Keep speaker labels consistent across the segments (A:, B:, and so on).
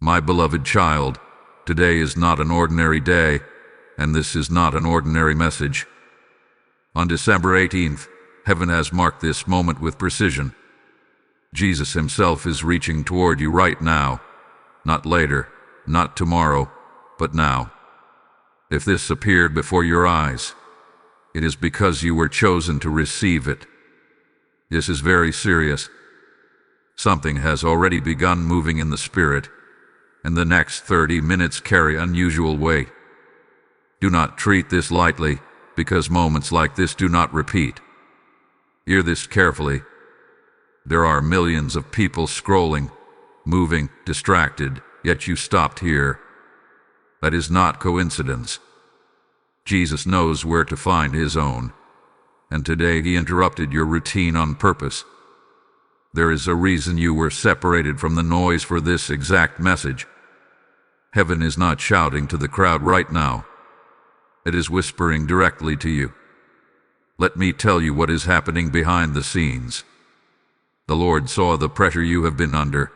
A: My beloved child, today is not an ordinary day, and this is not an ordinary message. On December 18th, heaven has marked this moment with precision. Jesus himself is reaching toward you right now, not later, not tomorrow, but now. If this appeared before your eyes, it is because you were chosen to receive it. This is very serious. Something has already begun moving in the Spirit, and the next 30 minutes carry unusual weight. Do not treat this lightly, because moments like this do not repeat. Hear this carefully. There are millions of people scrolling, moving, distracted, yet you stopped here. That is not coincidence. Jesus knows where to find his own, and today he interrupted your routine on purpose. There is a reason you were separated from the noise for this exact message. Heaven is not shouting to the crowd right now. It is whispering directly to you. Let me tell you what is happening behind the scenes. The Lord saw the pressure you have been under.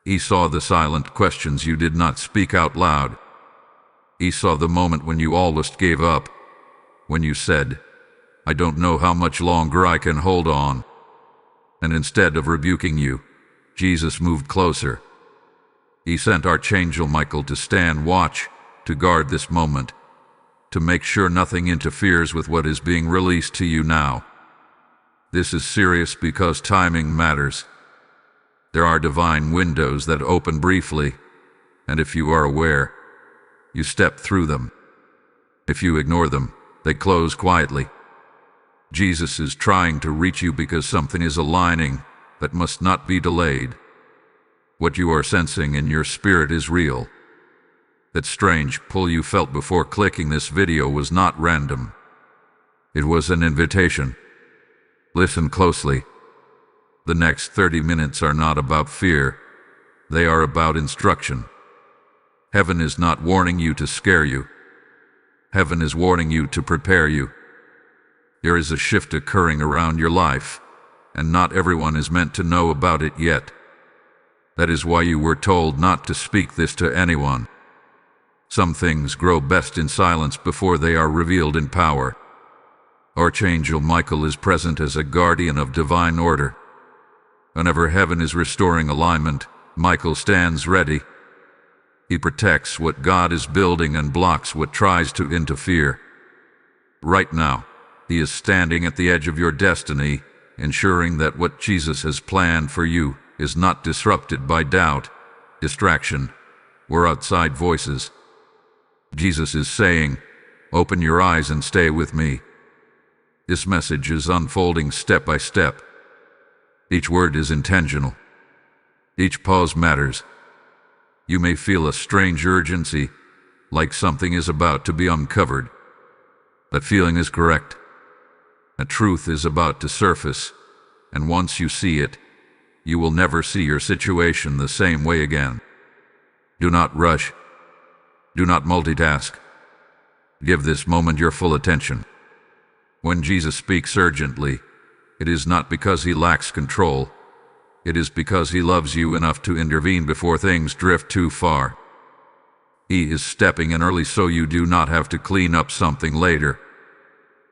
A: He saw the silent questions you did not speak out loud. He saw the moment when you almost gave up, when you said, "I don't know how much longer I can hold on." And instead of rebuking you, Jesus moved closer. He sent Archangel Michael to stand watch, to guard this moment, to make sure nothing interferes with what is being released to you now. This is serious because timing matters. There are divine windows that open briefly, and if you are aware, you step through them. If you ignore them, they close quietly. Jesus is trying to reach you because something is aligning that must not be delayed. What you are sensing in your spirit is real. That strange pull you felt before clicking this video was not random. It was an invitation. Listen closely. The next 30 minutes are not about fear. They are about instruction. Heaven is not warning you to scare you. Heaven is warning you to prepare you. There is a shift occurring around your life, and not everyone is meant to know about it yet. That is why you were told not to speak this to anyone. Some things grow best in silence before they are revealed in power. Archangel Michael is present as a guardian of divine order. Whenever heaven is restoring alignment, Michael stands ready. He protects what God is building and blocks what tries to interfere. Right now, he is standing at the edge of your destiny, ensuring that what Jesus has planned for you is not disrupted by doubt, distraction, or outside voices. Jesus is saying, "Open your eyes and stay with me." This message is unfolding step by step. Each word is intentional. Each pause matters. You may feel a strange urgency, like something is about to be uncovered. That feeling is correct. A truth is about to surface, and once you see it, you will never see your situation the same way again. Do not rush. Do not multitask. Give this moment your full attention. When Jesus speaks urgently, it is not because he lacks control. It is because he loves you enough to intervene before things drift too far. He is stepping in early so you do not have to clean up something later.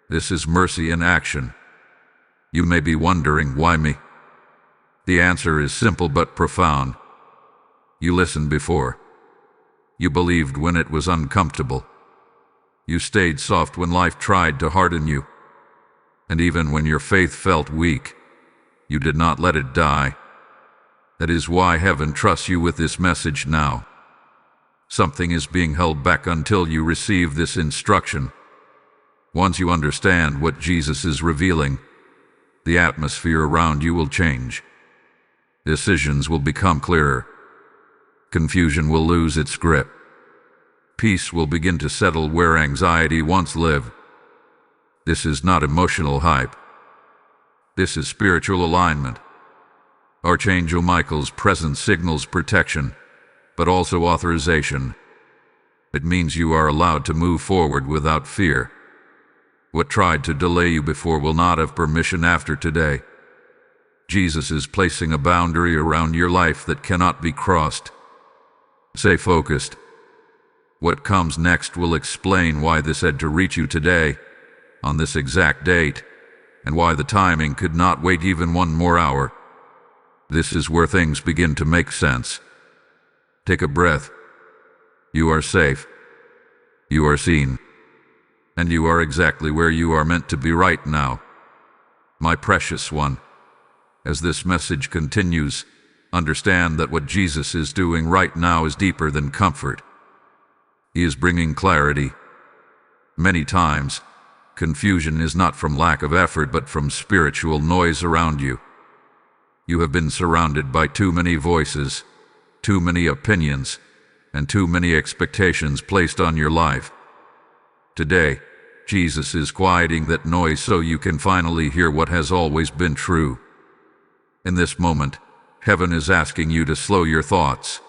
A: This is mercy in action. You may be wondering, why me? The answer is simple but profound. You listened before. You believed when it was uncomfortable. You stayed soft when life tried to harden you. And even when your faith felt weak, you did not let it die. That is why heaven trusts you with this message now. Something is being held back until you receive this instruction. Once you understand what Jesus is revealing, the atmosphere around you will change. Decisions will become clearer. Confusion will lose its grip. Peace will begin to settle where anxiety once lived. This is not emotional hype. This is spiritual alignment. Archangel Michael's presence signals protection, but also authorization. It means you are allowed to move forward without fear. What tried to delay you before will not have permission after today. Jesus is placing a boundary around your life that cannot be crossed. Stay focused. What comes next will explain why this had to reach you today, on this exact date, and why the timing could not wait even one more hour. This is where things begin to make sense. Take a breath. You are safe. You are seen. And you are exactly where you are meant to be right now. My precious one, as this message continues, understand that what Jesus is doing right now is deeper than comfort. He is bringing clarity. Many times, confusion is not from lack of effort but from spiritual noise around you. You have been surrounded by too many voices, too many opinions, and too many expectations placed on your life. Today, Jesus is quieting that noise so you can finally hear what has always been true. In this moment, heaven is asking you to slow your thoughts.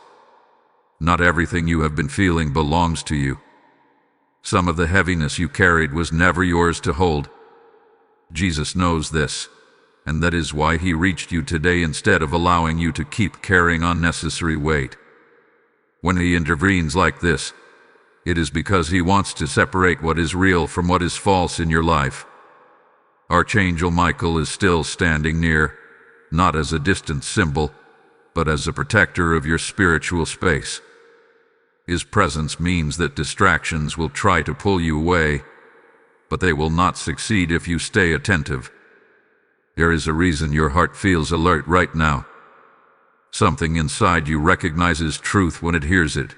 A: Not everything you have been feeling belongs to you. Some of the heaviness you carried was never yours to hold. Jesus knows this, and that is why he reached you today instead of allowing you to keep carrying unnecessary weight. When he intervenes like this, it is because he wants to separate what is real from what is false in your life. Archangel Michael is still standing near, not as a distant symbol, but as a protector of your spiritual space. His presence means that distractions will try to pull you away, but they will not succeed if you stay attentive. There is a reason your heart feels alert right now. Something inside you recognizes truth when it hears it.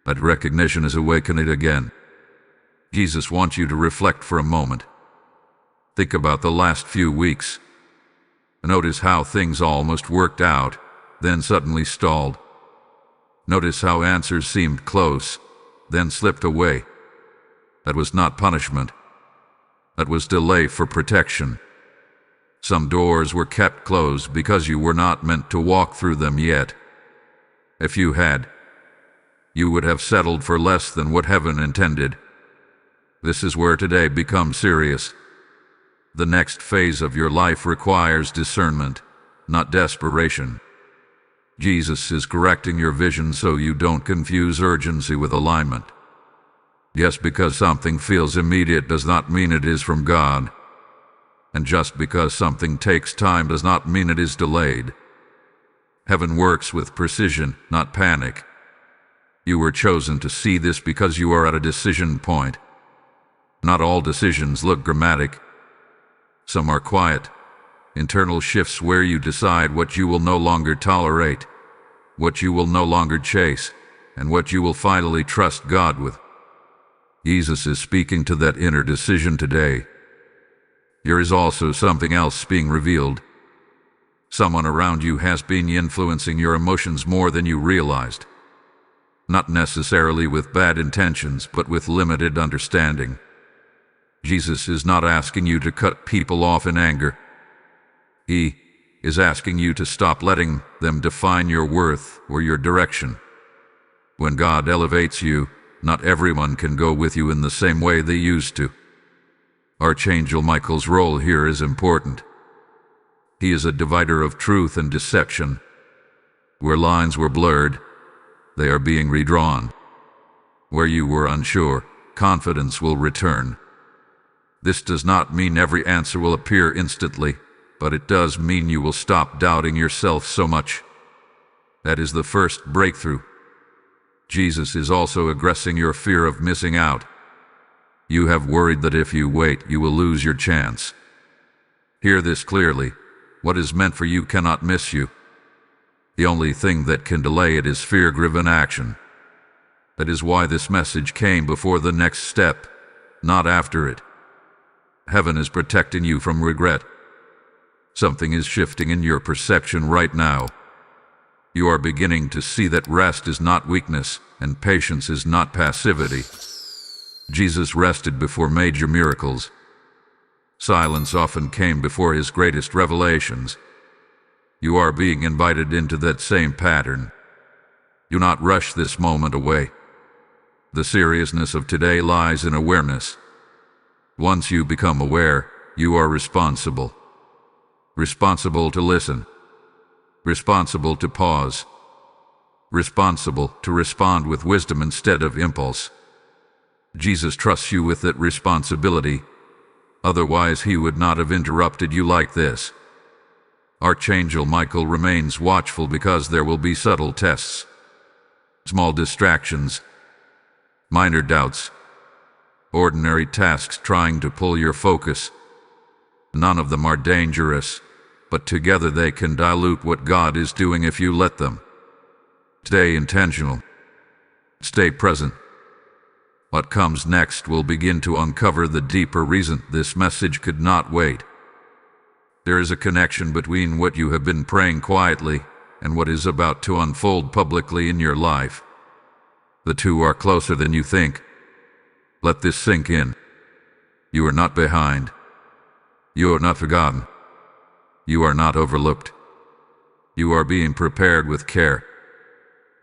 A: That recognition is awakening again. Jesus wants you to reflect for a moment. Think about the last few weeks. Notice how things almost worked out, then suddenly stalled. Notice how answers seemed close, then slipped away. That was not punishment. That was delay for protection. Some doors were kept closed because you were not meant to walk through them yet. If you had, you would have settled for less than what heaven intended. This is where today becomes serious. The next phase of your life requires discernment, not desperation. Jesus is correcting your vision so you don't confuse urgency with alignment. Just because something feels immediate does not mean it is from God. And just because something takes time does not mean it is delayed. Heaven works with precision, not panic. You were chosen to see this because you are at a decision point. Not all decisions look dramatic. Some are quiet, internal shifts where you decide what you will no longer tolerate, what you will no longer chase, and what you will finally trust God with. Jesus is speaking to that inner decision today. There is also something else being revealed. Someone around you has been influencing your emotions more than you realized. Not necessarily with bad intentions, but with limited understanding. Jesus is not asking you to cut people off in anger. He is asking you to stop letting them define your worth or your direction. When God elevates you, not everyone can go with you in the same way they used to. Archangel Michael's role here is important. He is a divider of truth and deception. Where lines were blurred, they are being redrawn. Where you were unsure, confidence will return. This does not mean every answer will appear instantly, but it does mean you will stop doubting yourself so much. That is the first breakthrough. Jesus is also addressing your fear of missing out. You have worried that if you wait, you will lose your chance. Hear this clearly. What is meant for you cannot miss you. The only thing that can delay it is fear-driven action. That is why this message came before the next step, not after it. Heaven is protecting you from regret. Something is shifting in your perception right now. You are beginning to see that rest is not weakness and patience is not passivity. Jesus rested before major miracles. Silence often came before his greatest revelations. You are being invited into that same pattern. Do not rush this moment away. The seriousness of today lies in awareness. Once you become aware, you are responsible. Responsible to listen. Responsible to pause. responsible to respond with wisdom instead of impulse. Jesus trusts you with that responsibility. Otherwise, he would not have interrupted you like this. Archangel Michael remains watchful because there will be subtle tests, small distractions, minor doubts, ordinary tasks trying to pull your focus. None of them are dangerous, but together they can dilute what God is doing if you let them. Stay intentional. Stay present. What comes next will begin to uncover the deeper reason this message could not wait. There is a connection between what you have been praying quietly and what is about to unfold publicly in your life. The two are closer than you think. Let this sink in. You are not behind. You are not forgotten. You are not overlooked. You are being prepared with care,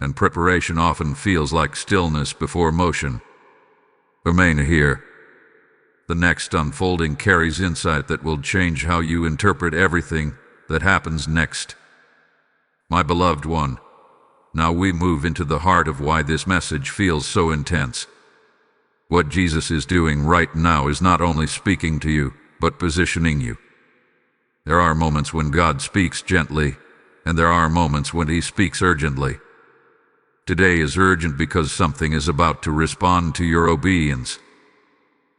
A: and preparation often feels like stillness before motion. Remain here. The next unfolding carries insight that will change how you interpret everything that happens next. My beloved one, now we move into the heart of why this message feels so intense. What Jesus is doing right now is not only speaking to you, but positioning you. There are moments when God speaks gently, and there are moments when he speaks urgently. Today is urgent because something is about to respond to your obedience.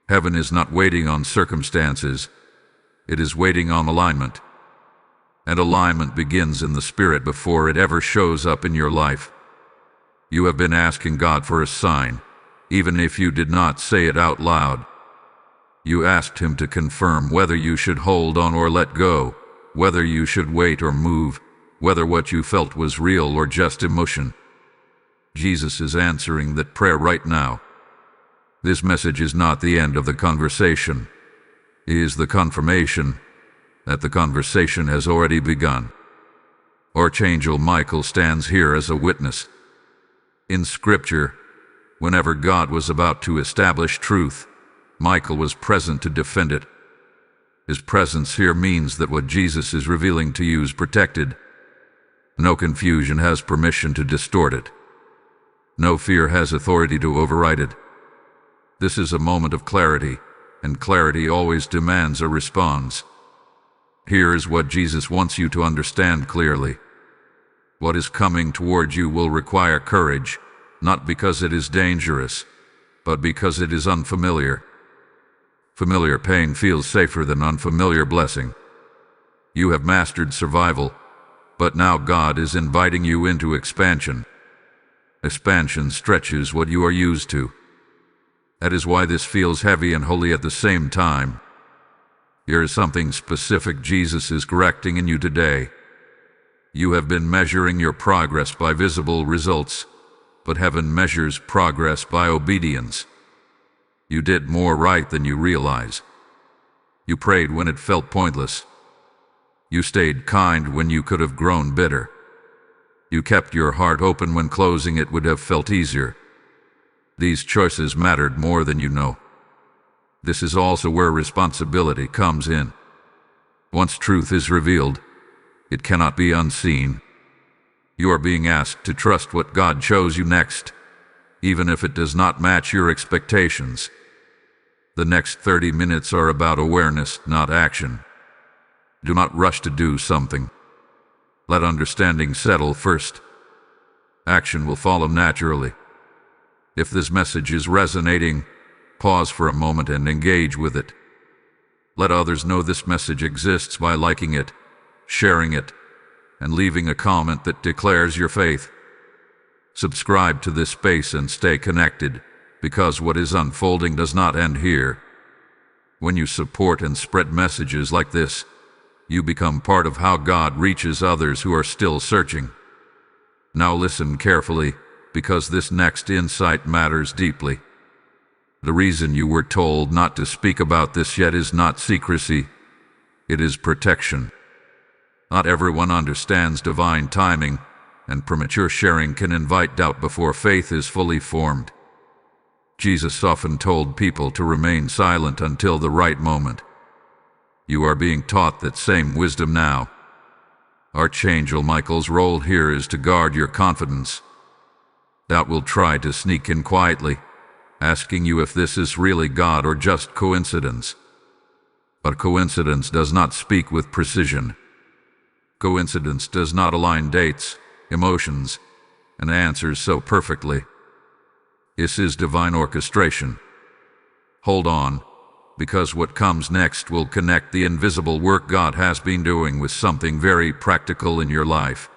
A: Heaven is not waiting on circumstances. It is waiting on alignment. And alignment begins in the spirit before it ever shows up in your life. You have been asking God for a sign, even if you did not say it out loud. You asked him to confirm whether you should hold on or let go, whether you should wait or move, whether what you felt was real or just emotion. Jesus is answering that prayer right now. This message is not the end of the conversation. It is the confirmation that the conversation has already begun. Archangel Michael stands here as a witness. In Scripture, whenever God was about to establish truth, Michael was present to defend it. His presence here means that what Jesus is revealing to you is protected. No confusion has permission to distort it. No fear has authority to override it. This is a moment of clarity, and clarity always demands a response. Here is what Jesus wants you to understand clearly. What is coming toward you will require courage, not because it is dangerous, but because it is unfamiliar. Familiar pain feels safer than unfamiliar blessing. You have mastered survival, but now God is inviting you into expansion. Expansion stretches what you are used to. That is why this feels heavy and holy at the same time. Here is something specific Jesus is correcting in you today. You have been measuring your progress by visible results, but heaven measures progress by obedience. You did more right than you realize. You prayed when it felt pointless. You stayed kind when you could have grown bitter. You kept your heart open when closing it would have felt easier. These choices mattered more than you know. This is also where responsibility comes in. Once truth is revealed, it cannot be unseen. You are being asked to trust what God shows you next, even if it does not match your expectations. The next 30 minutes are about awareness, not action. Do not rush to do something. Let understanding settle first. Action will follow naturally. If this message is resonating, pause for a moment and engage with it. Let others know this message exists by liking it, sharing it, and leaving a comment that declares your faith. Subscribe to this space and stay connected, because what is unfolding does not end here. When you support and spread messages like this, you become part of how God reaches others who are still searching. Now listen carefully, because this next insight matters deeply. The reason you were told not to speak about this yet is not secrecy. It is protection. Not everyone understands divine timing, and premature sharing can invite doubt before faith is fully formed. Jesus often told people to remain silent until the right moment. You are being taught that same wisdom now. Archangel Michael's role here is to guard your confidence, Doubt will try to sneak in quietly, asking you if this is really God or just coincidence. But coincidence does not speak with precision. Coincidence does not align dates, emotions, and answers so perfectly. This is divine orchestration. Hold on, because what comes next will connect the invisible work God has been doing with something very practical in your life.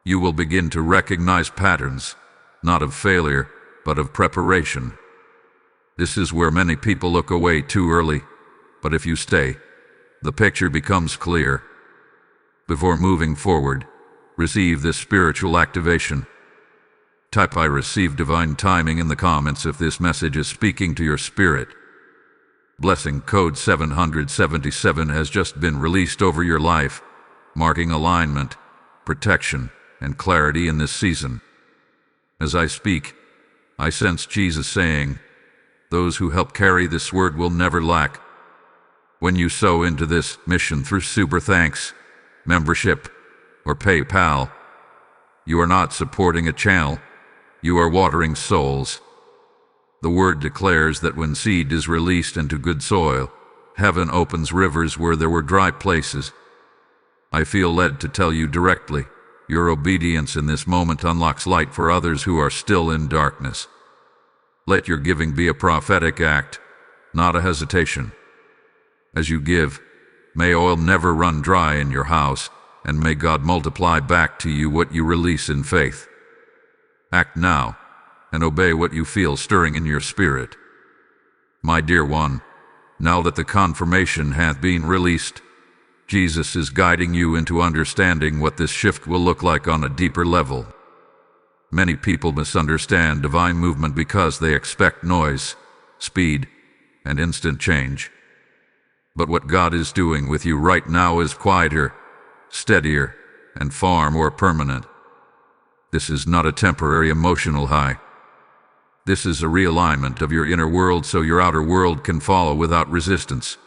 A: You will begin to recognize patterns, not of failure, but of preparation. This is where many people look away too early, but if you stay, the picture becomes clear. Before moving forward, receive this spiritual activation. Type "I receive divine timing" in the comments if this message is speaking to your spirit. Blessing code 777 has just been released over your life, marking alignment, protection, and clarity in this season. As I speak, I sense Jesus saying, "Those who help carry this word will never lack." When you sow into this mission through Super Thanks, membership, or PayPal, you are not supporting a channel, you are watering souls. The word declares that when seed is released into good soil, heaven opens rivers where there were dry places. I feel led to tell you directly, your obedience in this moment unlocks light for others who are still in darkness. Let your giving be a prophetic act, not a hesitation. As you give, may oil never run dry in your house, and may God multiply back to you what you release in faith. Act now, and obey what you feel stirring in your spirit. My dear one, now that the confirmation hath been released, Jesus is guiding you into understanding what this shift will look like on a deeper level. Many people misunderstand divine movement because they expect noise, speed, and instant change. But what God is doing with you right now is quieter, steadier, and far more permanent. This is not a temporary emotional high. This is a realignment of your inner world so your outer world can follow without resistance.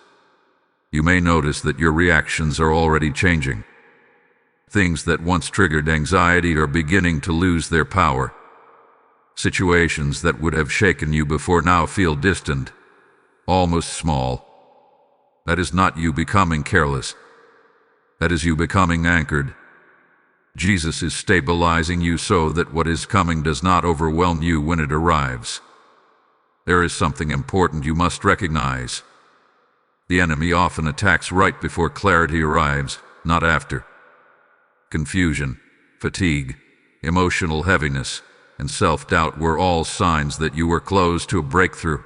A: You may notice that your reactions are already changing. Things that once triggered anxiety are beginning to lose their power. Situations that would have shaken you before now feel distant, almost small. That is not you becoming careless. That is you becoming anchored. Jesus is stabilizing you so that what is coming does not overwhelm you when it arrives. There is something important you must recognize. The enemy often attacks right before clarity arrives, not after. Confusion, fatigue, emotional heaviness, and self-doubt were all signs that you were close to a breakthrough.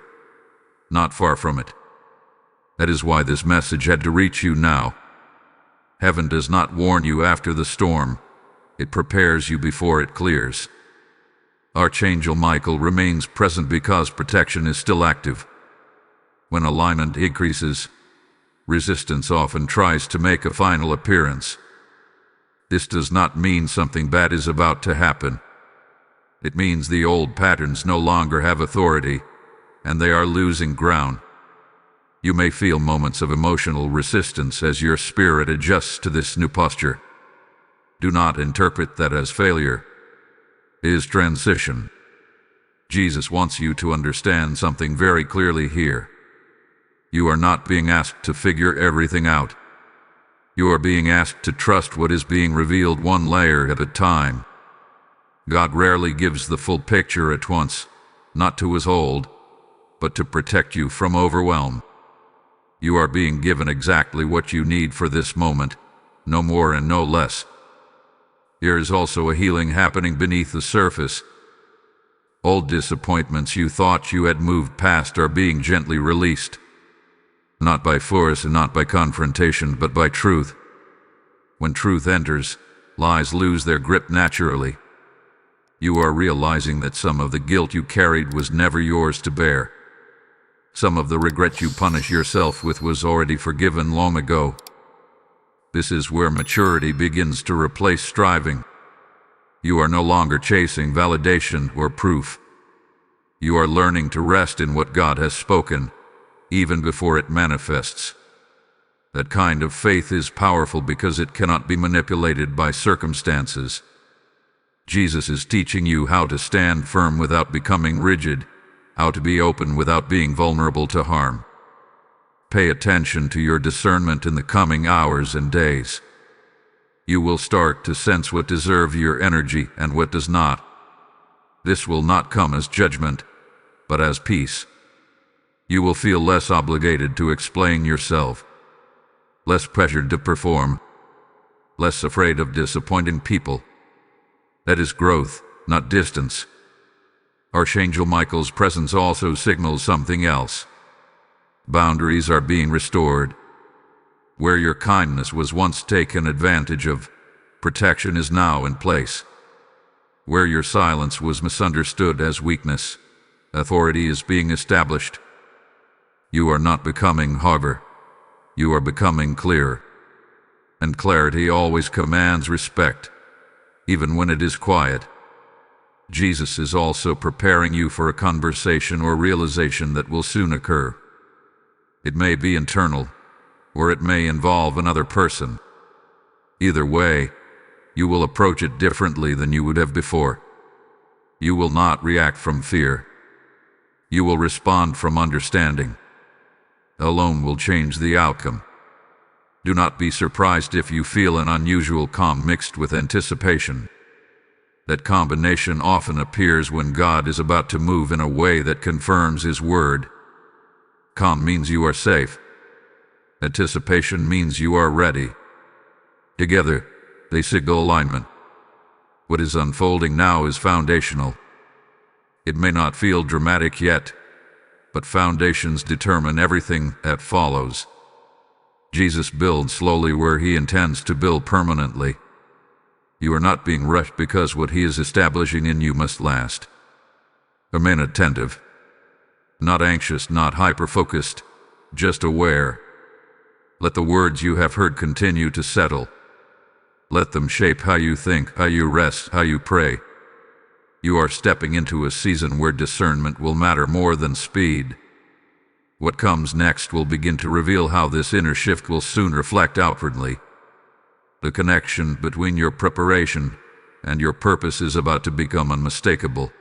A: Not far from it. That is why this message had to reach you now. Heaven does not warn you after the storm. It prepares you before it clears. Archangel Michael remains present because protection is still active. When alignment increases, resistance often tries to make a final appearance. This does not mean something bad is about to happen. It means the old patterns no longer have authority, and they are losing ground. You may feel moments of emotional resistance as your spirit adjusts to this new posture. Do not interpret that as failure. It is transition. Jesus wants you to understand something very clearly here. You are not being asked to figure everything out. You are being asked to trust what is being revealed one layer at a time. God rarely gives the full picture at once, not to withhold, but to protect you from overwhelm. You are being given exactly what you need for this moment, no more and no less. There is also a healing happening beneath the surface. Old disappointments you thought you had moved past are being gently released. Not by force and not by confrontation, but by truth. When truth enters, lies lose their grip naturally. You are realizing that some of the guilt you carried was never yours to bear. Some of the regret you punish yourself with was already forgiven long ago. This is where maturity begins to replace striving. You are no longer chasing validation or proof. You are learning to rest in what God has spoken, even before it manifests. That kind of faith is powerful because it cannot be manipulated by circumstances. Jesus is teaching you how to stand firm without becoming rigid, how to be open without being vulnerable to harm. Pay attention to your discernment in the coming hours and days. You will start to sense what deserves your energy and what does not. This will not come as judgment, but as peace. You will feel less obligated to explain yourself, less pressured to perform, less afraid of disappointing people. That is growth, not distance. Archangel Michael's presence also signals something else. Boundaries are being restored. Where your kindness was once taken advantage of, protection is now in place. Where your silence was misunderstood as weakness, authority is being established. You are not becoming harder. You are becoming clear. And clarity always commands respect, even when it is quiet. Jesus is also preparing you for a conversation or realization that will soon occur. It may be internal, or it may involve another person. Either way, you will approach it differently than you would have before. You will not react from fear. You will respond from understanding. Alone will change the outcome. Do not be surprised if you feel an unusual calm mixed with anticipation. That combination often appears when God is about to move in a way that confirms His word. Calm means you are safe. Anticipation means you are ready. Together, they signal alignment. What is unfolding now is foundational. It may not feel dramatic yet, but foundations determine everything that follows. Jesus builds slowly where He intends to build permanently. You are not being rushed because what He is establishing in you must last. Remain attentive. Not anxious, not hyper-focused, just aware. Let the words you have heard continue to settle. Let them shape how you think, how you rest, how you pray. You are stepping into a season where discernment will matter more than speed. What comes next will begin to reveal how this inner shift will soon reflect outwardly. The connection between your preparation and your purpose is about to become unmistakable.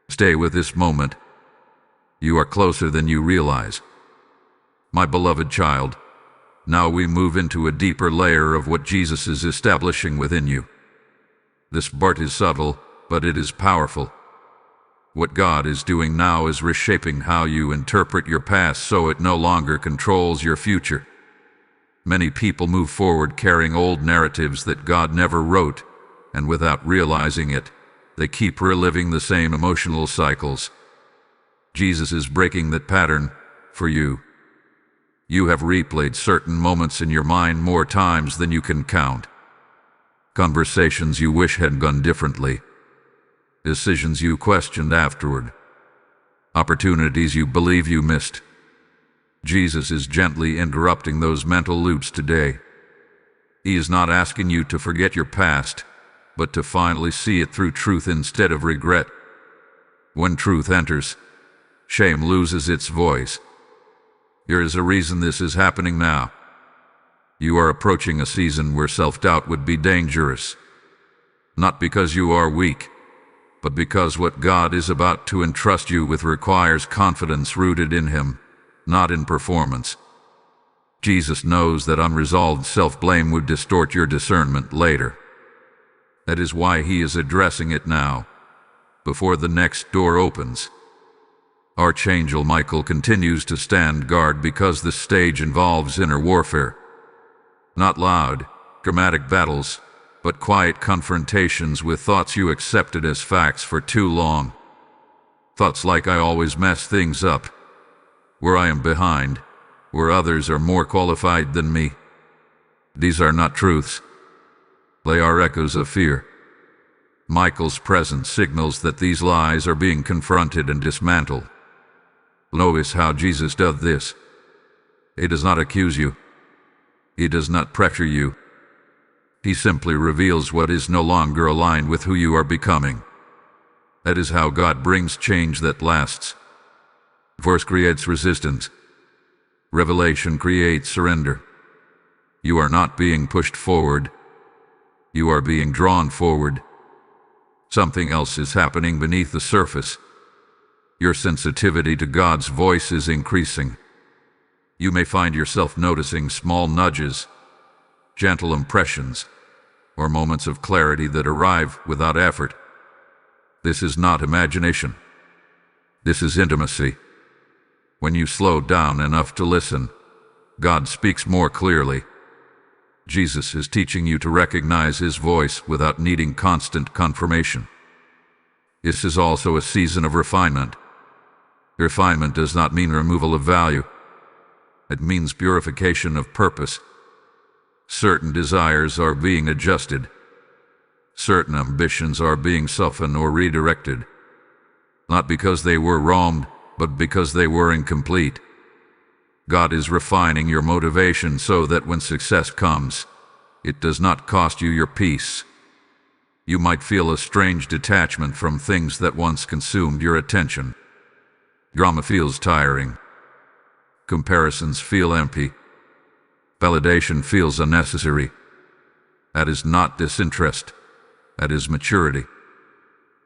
A: Stay with this moment. You are closer than you realize. My beloved child, now we move into a deeper layer of what Jesus is establishing within you. This part is subtle, but it is powerful. What God is doing now is reshaping how you interpret your past so it no longer controls your future. Many people move forward carrying old narratives that God never wrote, and without realizing it, they keep reliving the same emotional cycles. Jesus is breaking that pattern for you. You have replayed certain moments in your mind more times than you can count. Conversations you wish had gone differently. Decisions you questioned afterward. Opportunities you believe you missed. Jesus is gently interrupting those mental loops today. He is not asking you to forget your past, but to finally see it through truth instead of regret. When truth enters, shame loses its voice. There is a reason this is happening now. You are approaching a season where self-doubt would be dangerous. Not because you are weak, but because what God is about to entrust you with requires confidence rooted in Him, not in performance. Jesus knows that unresolved self-blame would distort your discernment later. That is why He is addressing it now, before the next door opens. Archangel Michael continues to stand guard because this stage involves inner warfare. Not loud, dramatic battles, but quiet confrontations with thoughts you accepted as facts for too long. Thoughts like I always mess things up, where I am behind, where others are more qualified than me. These are not truths. They are echoes of fear. Michael's presence signals that these lies are being confronted and dismantled. Notice how Jesus does this. He does not accuse you. He does not pressure you. He simply reveals what is no longer aligned with who you are becoming. That is how God brings change that lasts. Force creates resistance. Revelation creates surrender. You are not being pushed forward. You are being drawn forward. Something else is happening beneath the surface. Your sensitivity to God's voice is increasing. You may find yourself noticing small nudges, gentle impressions, or moments of clarity that arrive without effort. This is not imagination. This is intimacy. When you slow down enough to listen, God speaks more clearly. Jesus is teaching you to recognize His voice without needing constant confirmation. This is also a season of refinement. Refinement does not mean removal of value. It means purification of purpose. Certain desires are being adjusted. Certain ambitions are being softened or redirected. Not because they were wronged, but because they were incomplete. God is refining your motivation so that when success comes, it does not cost you your peace. You might feel a strange detachment from things that once consumed your attention. Drama feels tiring. Comparisons feel empty. Validation feels unnecessary. That is not disinterest. That is maturity.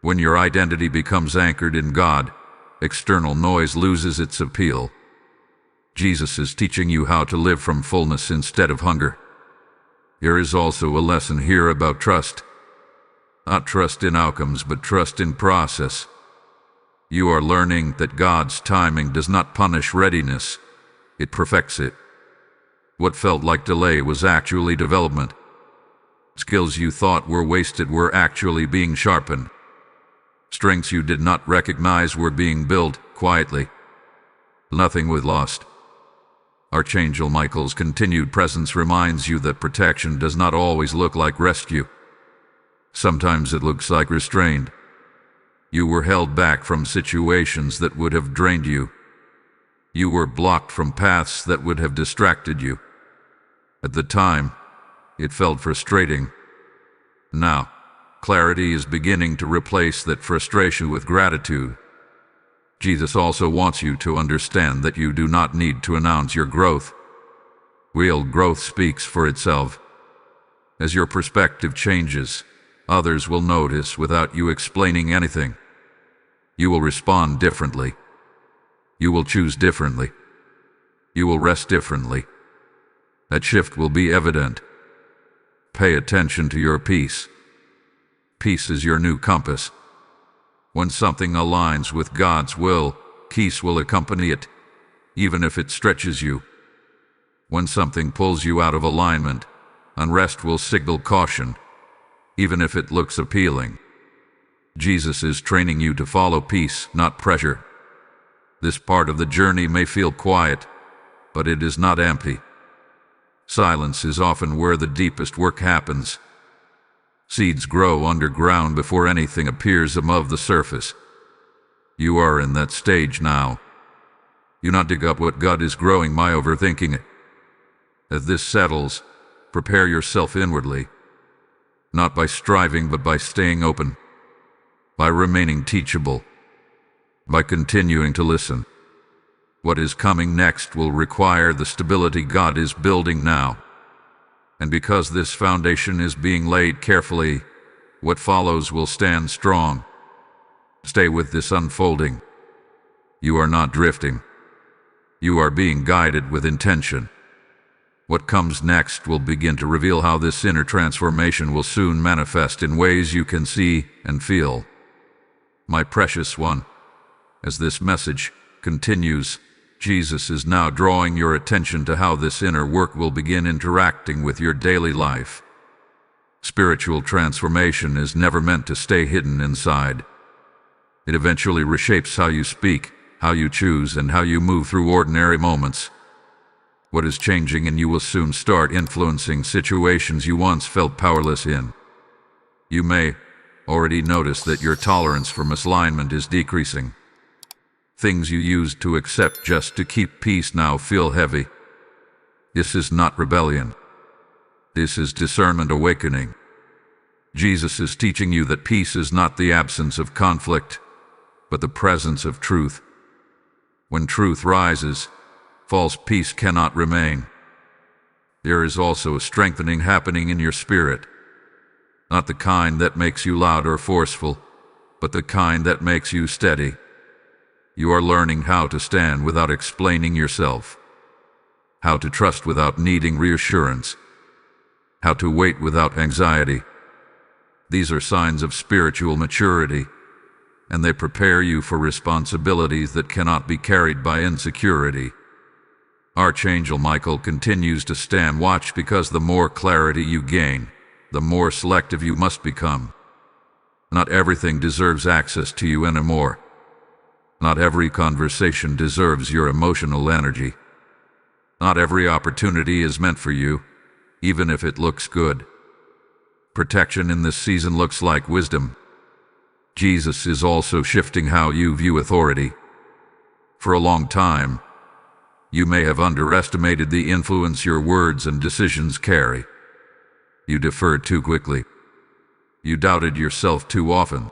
A: When your identity becomes anchored in God, external noise loses its appeal. Jesus is teaching you how to live from fullness instead of hunger. There is also a lesson here about trust. Not trust in outcomes, but trust in process. You are learning that God's timing does not punish readiness, it perfects it. What felt like delay was actually development. Skills you thought were wasted were actually being sharpened. Strengths you did not recognize were being built quietly. Nothing was lost. Archangel Michael's continued presence reminds you that protection does not always look like rescue. Sometimes it looks like restraint. You were held back from situations that would have drained you. You were blocked from paths that would have distracted you. At the time, it felt frustrating. Now, clarity is beginning to replace that frustration with gratitude. Jesus also wants you to understand that you do not need to announce your growth. Real growth speaks for itself. As your perspective changes, others will notice without you explaining anything. You will respond differently. You will choose differently. You will rest differently. That shift will be evident. Pay attention to your peace. Peace is your new compass. When something aligns with God's will, peace will accompany it, even if it stretches you. When something pulls you out of alignment, unrest will signal caution, even if it looks appealing. Jesus is training you to follow peace, not pressure. This part of the journey may feel quiet, but it is not empty. Silence is often where the deepest work happens. Seeds grow underground before anything appears above the surface. You are in that stage now. You not dig up what God is growing by overthinking it. As this settles, prepare yourself inwardly, not by striving but by staying open, by remaining teachable, by continuing to listen. What is coming next will require the stability God is building now. And because this foundation is being laid carefully, what follows will stand strong. Stay with this unfolding. You are not drifting. You are being guided with intention. What comes next will begin to reveal how this inner transformation will soon manifest in ways you can see and feel. My precious one, as this message continues, Jesus is now drawing your attention to how this inner work will begin interacting with your daily life. Spiritual transformation is never meant to stay hidden inside. It eventually reshapes how you speak, how you choose, and how you move through ordinary moments. What is changing and you will soon start influencing situations you once felt powerless in. You may already notice that your tolerance for misalignment is decreasing. Things you used to accept just to keep peace now feel heavy. This is not rebellion. This is discernment awakening. Jesus is teaching you that peace is not the absence of conflict, but the presence of truth. When truth rises, false peace cannot remain. There is also a strengthening happening in your spirit. Not the kind that makes you loud or forceful, but the kind that makes you steady. You are learning how to stand without explaining yourself, how to trust without needing reassurance, how to wait without anxiety. These are signs of spiritual maturity, and they prepare you for responsibilities that cannot be carried by insecurity. Archangel Michael continues to stand watch because the more clarity you gain, the more selective you must become. Not everything deserves access to you anymore. Not every conversation deserves your emotional energy. Not every opportunity is meant for you, even if it looks good. Protection in this season looks like wisdom. Jesus is also shifting how you view authority. For a long time, you may have underestimated the influence your words and decisions carry. You deferred too quickly. You doubted yourself too often.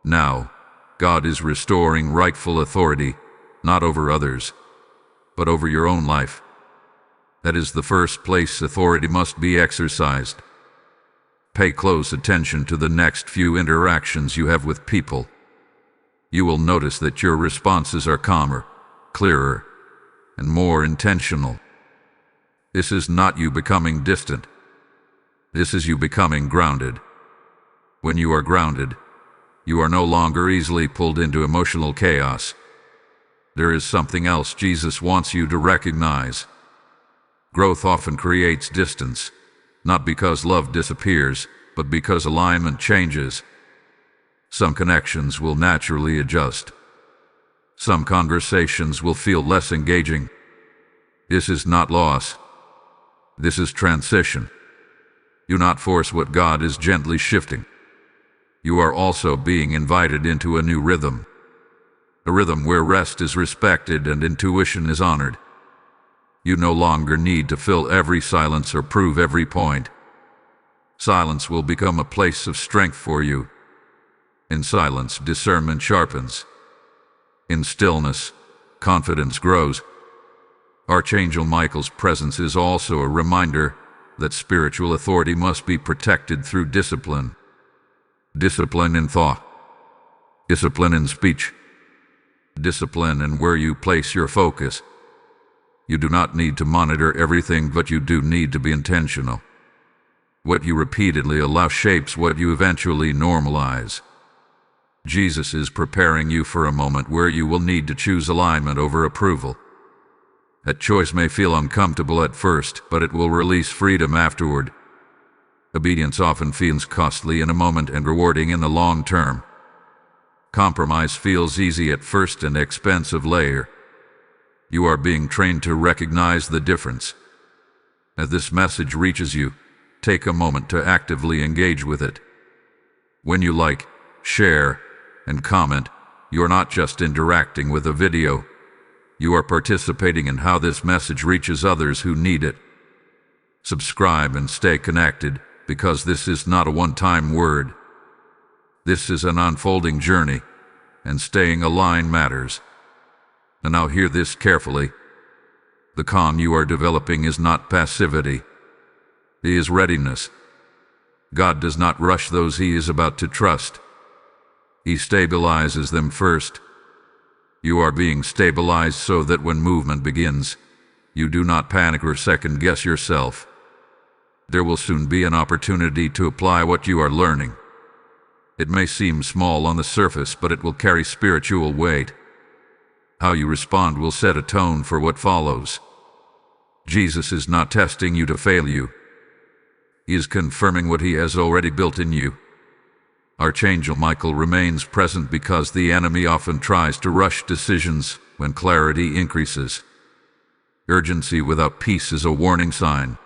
A: Now, God is restoring rightful authority, not over others, but over your own life. That is the first place authority must be exercised. Pay close attention to the next few interactions you have with people. You will notice that your responses are calmer, clearer, and more intentional. This is not you becoming distant. This is you becoming grounded. When you are grounded, you are no longer easily pulled into emotional chaos. There is something else Jesus wants you to recognize. Growth often creates distance, not because love disappears, but because alignment changes. Some connections will naturally adjust. Some conversations will feel less engaging. This is not loss. This is transition. Do not force what God is gently shifting. You are also being invited into a new rhythm. A rhythm where rest is respected and intuition is honored. You no longer need to fill every silence or prove every point. Silence will become a place of strength for you. In silence, discernment sharpens. In stillness, confidence grows. Archangel Michael's presence is also a reminder that spiritual authority must be protected through discipline. Discipline in thought. Discipline in speech. Discipline in where you place your focus. You do not need to monitor everything, but you do need to be intentional. What you repeatedly allow shapes what you eventually normalize. Jesus is preparing you for a moment where you will need to choose alignment over approval. That choice may feel uncomfortable at first, but it will release freedom afterward. Obedience often feels costly in a moment and rewarding in the long term. Compromise feels easy at first and expensive later. You are being trained to recognize the difference. As this message reaches you, take a moment to actively engage with it. When you like, share, and comment, you are not just interacting with a video. You are participating in how this message reaches others who need it. Subscribe and stay connected, because this is not a one-time word. This is an unfolding journey, and staying aligned matters. And now hear this carefully. The calm you are developing is not passivity. It is readiness. God does not rush those He is about to trust. He stabilizes them first. You are being stabilized so that when movement begins, you do not panic or second-guess yourself. There will soon be an opportunity to apply what you are learning. It may seem small on the surface, but it will carry spiritual weight. How you respond will set a tone for what follows. Jesus is not testing you to fail you. He is confirming what He has already built in you. Archangel Michael remains present because the enemy often tries to rush decisions when clarity increases. Urgency without peace is a warning sign.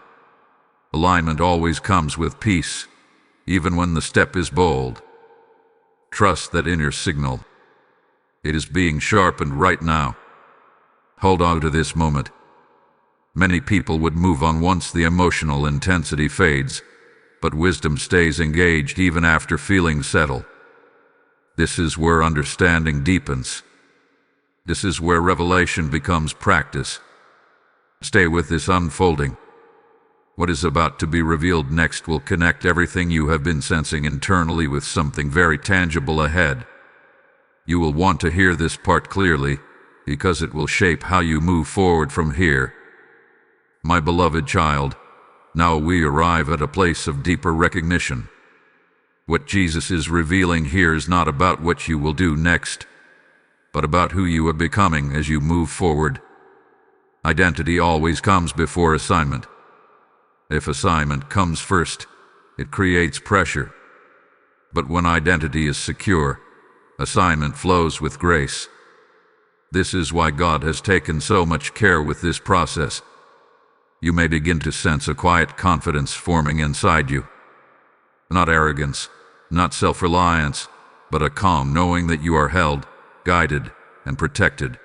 A: Alignment always comes with peace, even when the step is bold. Trust that inner signal. It is being sharpened right now. Hold on to this moment. Many people would move on once the emotional intensity fades, but wisdom stays engaged even after feelings settle. This is where understanding deepens. This is where revelation becomes practice. Stay with this unfolding. What is about to be revealed next will connect everything you have been sensing internally with something very tangible ahead. You will want to hear this part clearly, because it will shape how you move forward from here. My beloved child, now we arrive at a place of deeper recognition. What Jesus is revealing here is not about what you will do next, but about who you are becoming as you move forward. Identity always comes before assignment. If assignment comes first, it creates pressure. But when identity is secure, assignment flows with grace. This is why God has taken so much care with this process. You may begin to sense a quiet confidence forming inside you. Not arrogance, not self-reliance, but a calm knowing that you are held, guided, and protected.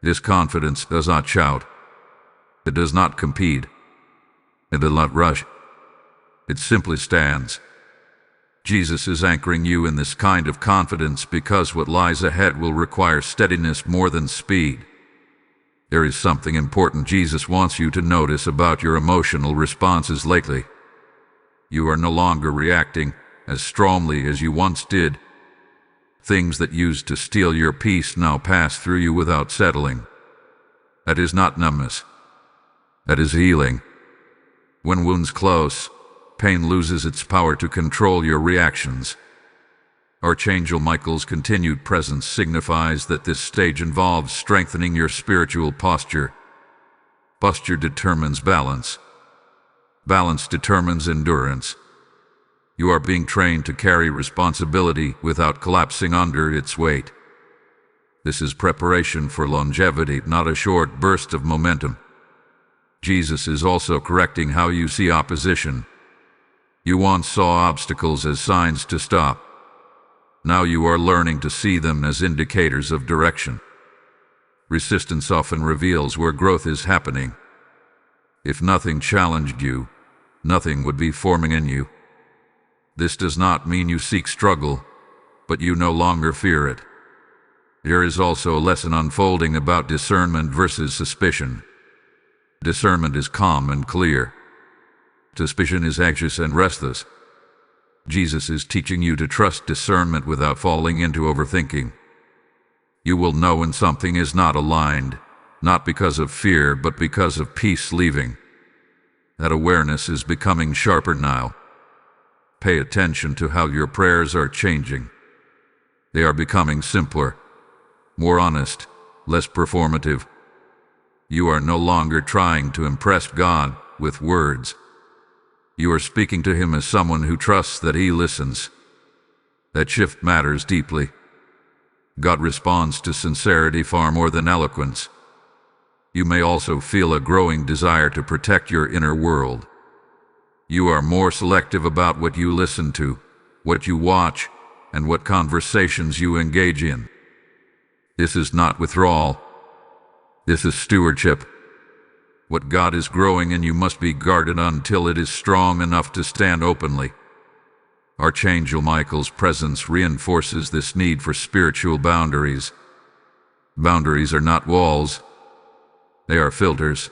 A: This confidence does not shout. It does not compete. It does not rush. It simply stands. Jesus is anchoring you in this kind of confidence because what lies ahead will require steadiness more than speed. There is something important Jesus wants you to notice about your emotional responses lately. You are no longer reacting as strongly as you once did. Things that used to steal your peace now pass through you without settling. That is not numbness. That is healing. When wounds close, pain loses its power to control your reactions. Archangel Michael's continued presence signifies that this stage involves strengthening your spiritual posture. Posture determines balance. Balance determines endurance. You are being trained to carry responsibility without collapsing under its weight. This is preparation for longevity, not a short burst of momentum. Jesus is also correcting how you see opposition. You once saw obstacles as signs to stop. Now you are learning to see them as indicators of direction. Resistance often reveals where growth is happening. If nothing challenged you, nothing would be forming in you. This does not mean you seek struggle, but you no longer fear it. There is also a lesson unfolding about discernment versus suspicion. Discernment is calm and clear. Suspicion is anxious and restless. Jesus is teaching you to trust discernment without falling into overthinking. You will know when something is not aligned, not because of fear, but because of peace leaving. That awareness is becoming sharper now. Pay attention to how your prayers are changing. They are becoming simpler, more honest, less performative. You are no longer trying to impress God with words. You are speaking to Him as someone who trusts that He listens. That shift matters deeply. God responds to sincerity far more than eloquence. You may also feel a growing desire to protect your inner world. You are more selective about what you listen to, what you watch, and what conversations you engage in. This is not withdrawal. This is stewardship. What God is growing in you must be guarded until it is strong enough to stand openly. Archangel Michael's presence reinforces this need for spiritual boundaries. Boundaries are not walls. They are filters.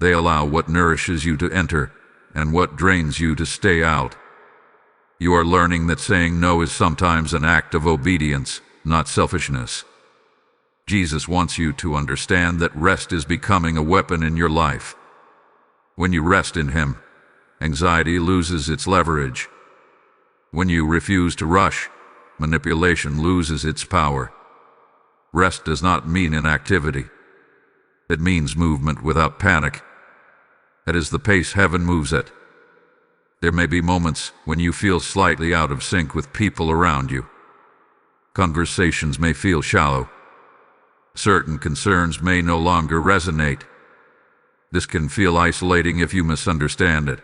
A: They allow what nourishes you to enter and what drains you to stay out. You are learning that saying no is sometimes an act of obedience, not selfishness. Jesus wants you to understand that rest is becoming a weapon in your life. When you rest in Him, anxiety loses its leverage. When you refuse to rush, manipulation loses its power. Rest does not mean inactivity. It means movement without panic. That is the pace heaven moves at. There may be moments when you feel slightly out of sync with people around you. Conversations may feel shallow. Certain concerns may no longer resonate. This can feel isolating if you misunderstand it.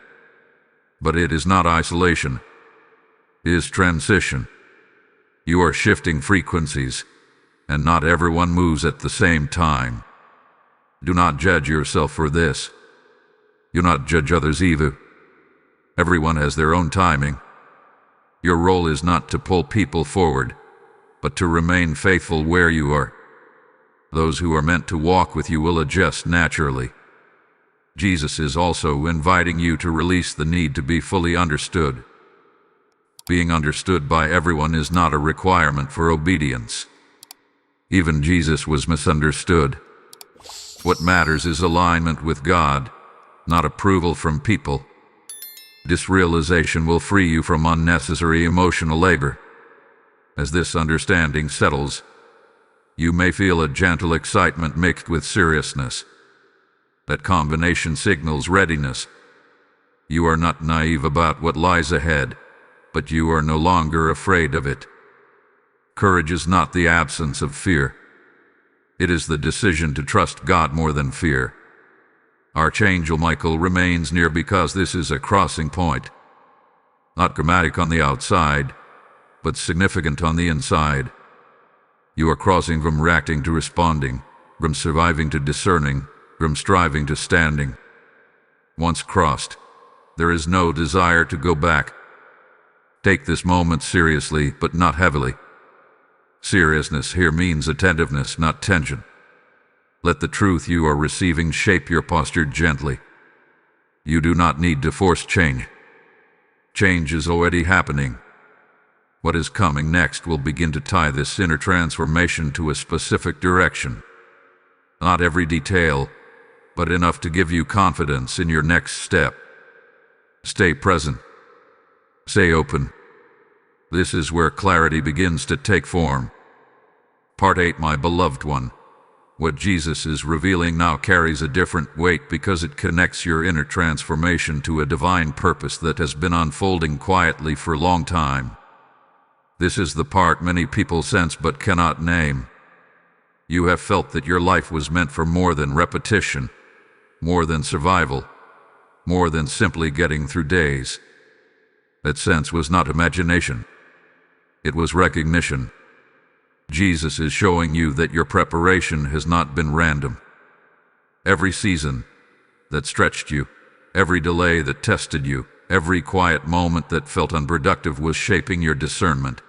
A: But it is not isolation. It is transition. You are shifting frequencies, and not everyone moves at the same time. Do not judge yourself for this. Do not judge others either. Everyone has their own timing. Your role is not to pull people forward, but to remain faithful where you are. Those who are meant to walk with you will adjust naturally. Jesus is also inviting you to release the need to be fully understood. Being understood by everyone is not a requirement for obedience. Even Jesus was misunderstood. What matters is alignment with God, not approval from people. This realization will free you from unnecessary emotional labor. As this understanding settles, you may feel a gentle excitement mixed with seriousness. That combination signals readiness. You are not naive about what lies ahead, but you are no longer afraid of it. Courage is not the absence of fear. It is the decision to trust God more than fear. Archangel Michael remains near because this is a crossing point. Not dramatic on the outside, but significant on the inside. You are crossing from reacting to responding, from surviving to discerning, from striving to standing. Once crossed, there is no desire to go back. Take this moment seriously, but not heavily. Seriousness here means attentiveness, not tension. Let the truth you are receiving shape your posture gently. You do not need to force change. Change is already happening. What is coming next will begin to tie this inner transformation to a specific direction. Not every detail, but enough to give you confidence in your next step. Stay present. Stay open. This is where clarity begins to take form. Part 8, my beloved one. What Jesus is revealing now carries a different weight because it connects your inner transformation to a divine purpose that has been unfolding quietly for a long time. This is the part many people sense but cannot name. You have felt that your life was meant for more than repetition, more than survival, more than simply getting through days. That sense was not imagination. It was recognition. Jesus is showing you that your preparation has not been random. Every season that stretched you, every delay that tested you, every quiet moment that felt unproductive was shaping your discernment.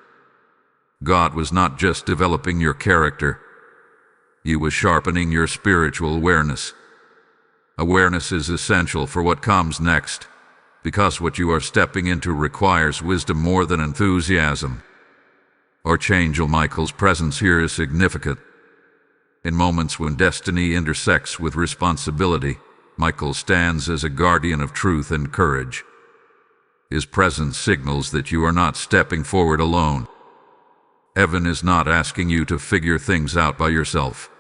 A: God was not just developing your character. He was sharpening your spiritual awareness. Awareness is essential for what comes next, because what you are stepping into requires wisdom more than enthusiasm. Archangel Michael's presence here is significant. In moments when destiny intersects with responsibility, Michael stands as a guardian of truth and courage. His presence signals that you are not stepping forward alone. Heaven is not asking you to figure things out by yourself.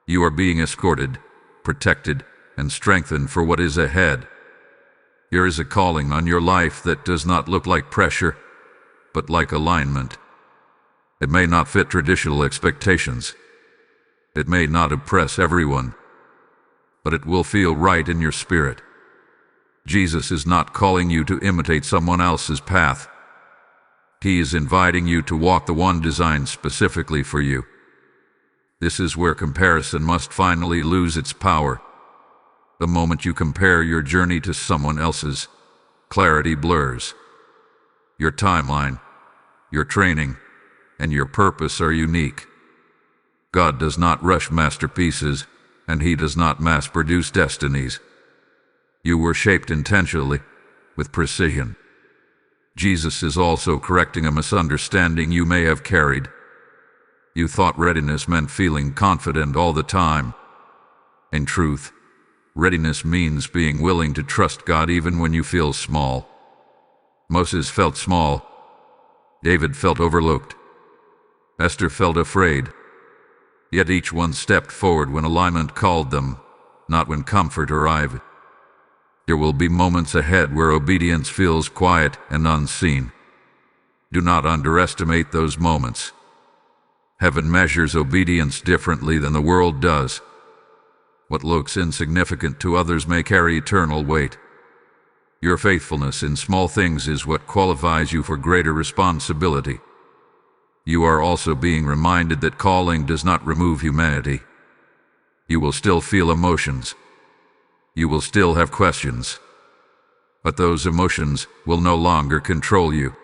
A: You are being escorted, protected, and strengthened for what is ahead. There is a calling on your life that does not look like pressure, but like alignment. It may not fit traditional expectations. It may not impress everyone, but it will feel right in your spirit. Jesus is not calling you to imitate someone else's path. He is inviting you to walk the one designed specifically for you. This is where comparison must finally lose its power. The moment you compare your journey to someone else's, clarity blurs. Your timeline, your training, and your purpose are unique. God does not rush masterpieces, and He does not mass-produce destinies. You were shaped intentionally, with precision. Jesus is also correcting a misunderstanding you may have carried. You thought readiness meant feeling confident all the time. In truth, readiness means being willing to trust God even when you feel small. Moses felt small. David felt overlooked. Esther felt afraid. Yet each one stepped forward when alignment called them, not when comfort arrived. There will be moments ahead where obedience feels quiet and unseen. Do not underestimate those moments. Heaven measures obedience differently than the world does. What looks insignificant to others may carry eternal weight. Your faithfulness in small things is what qualifies you for greater responsibility. You are also being reminded that calling does not remove humanity. You will still feel emotions. You will still have questions. But those emotions will no longer control you.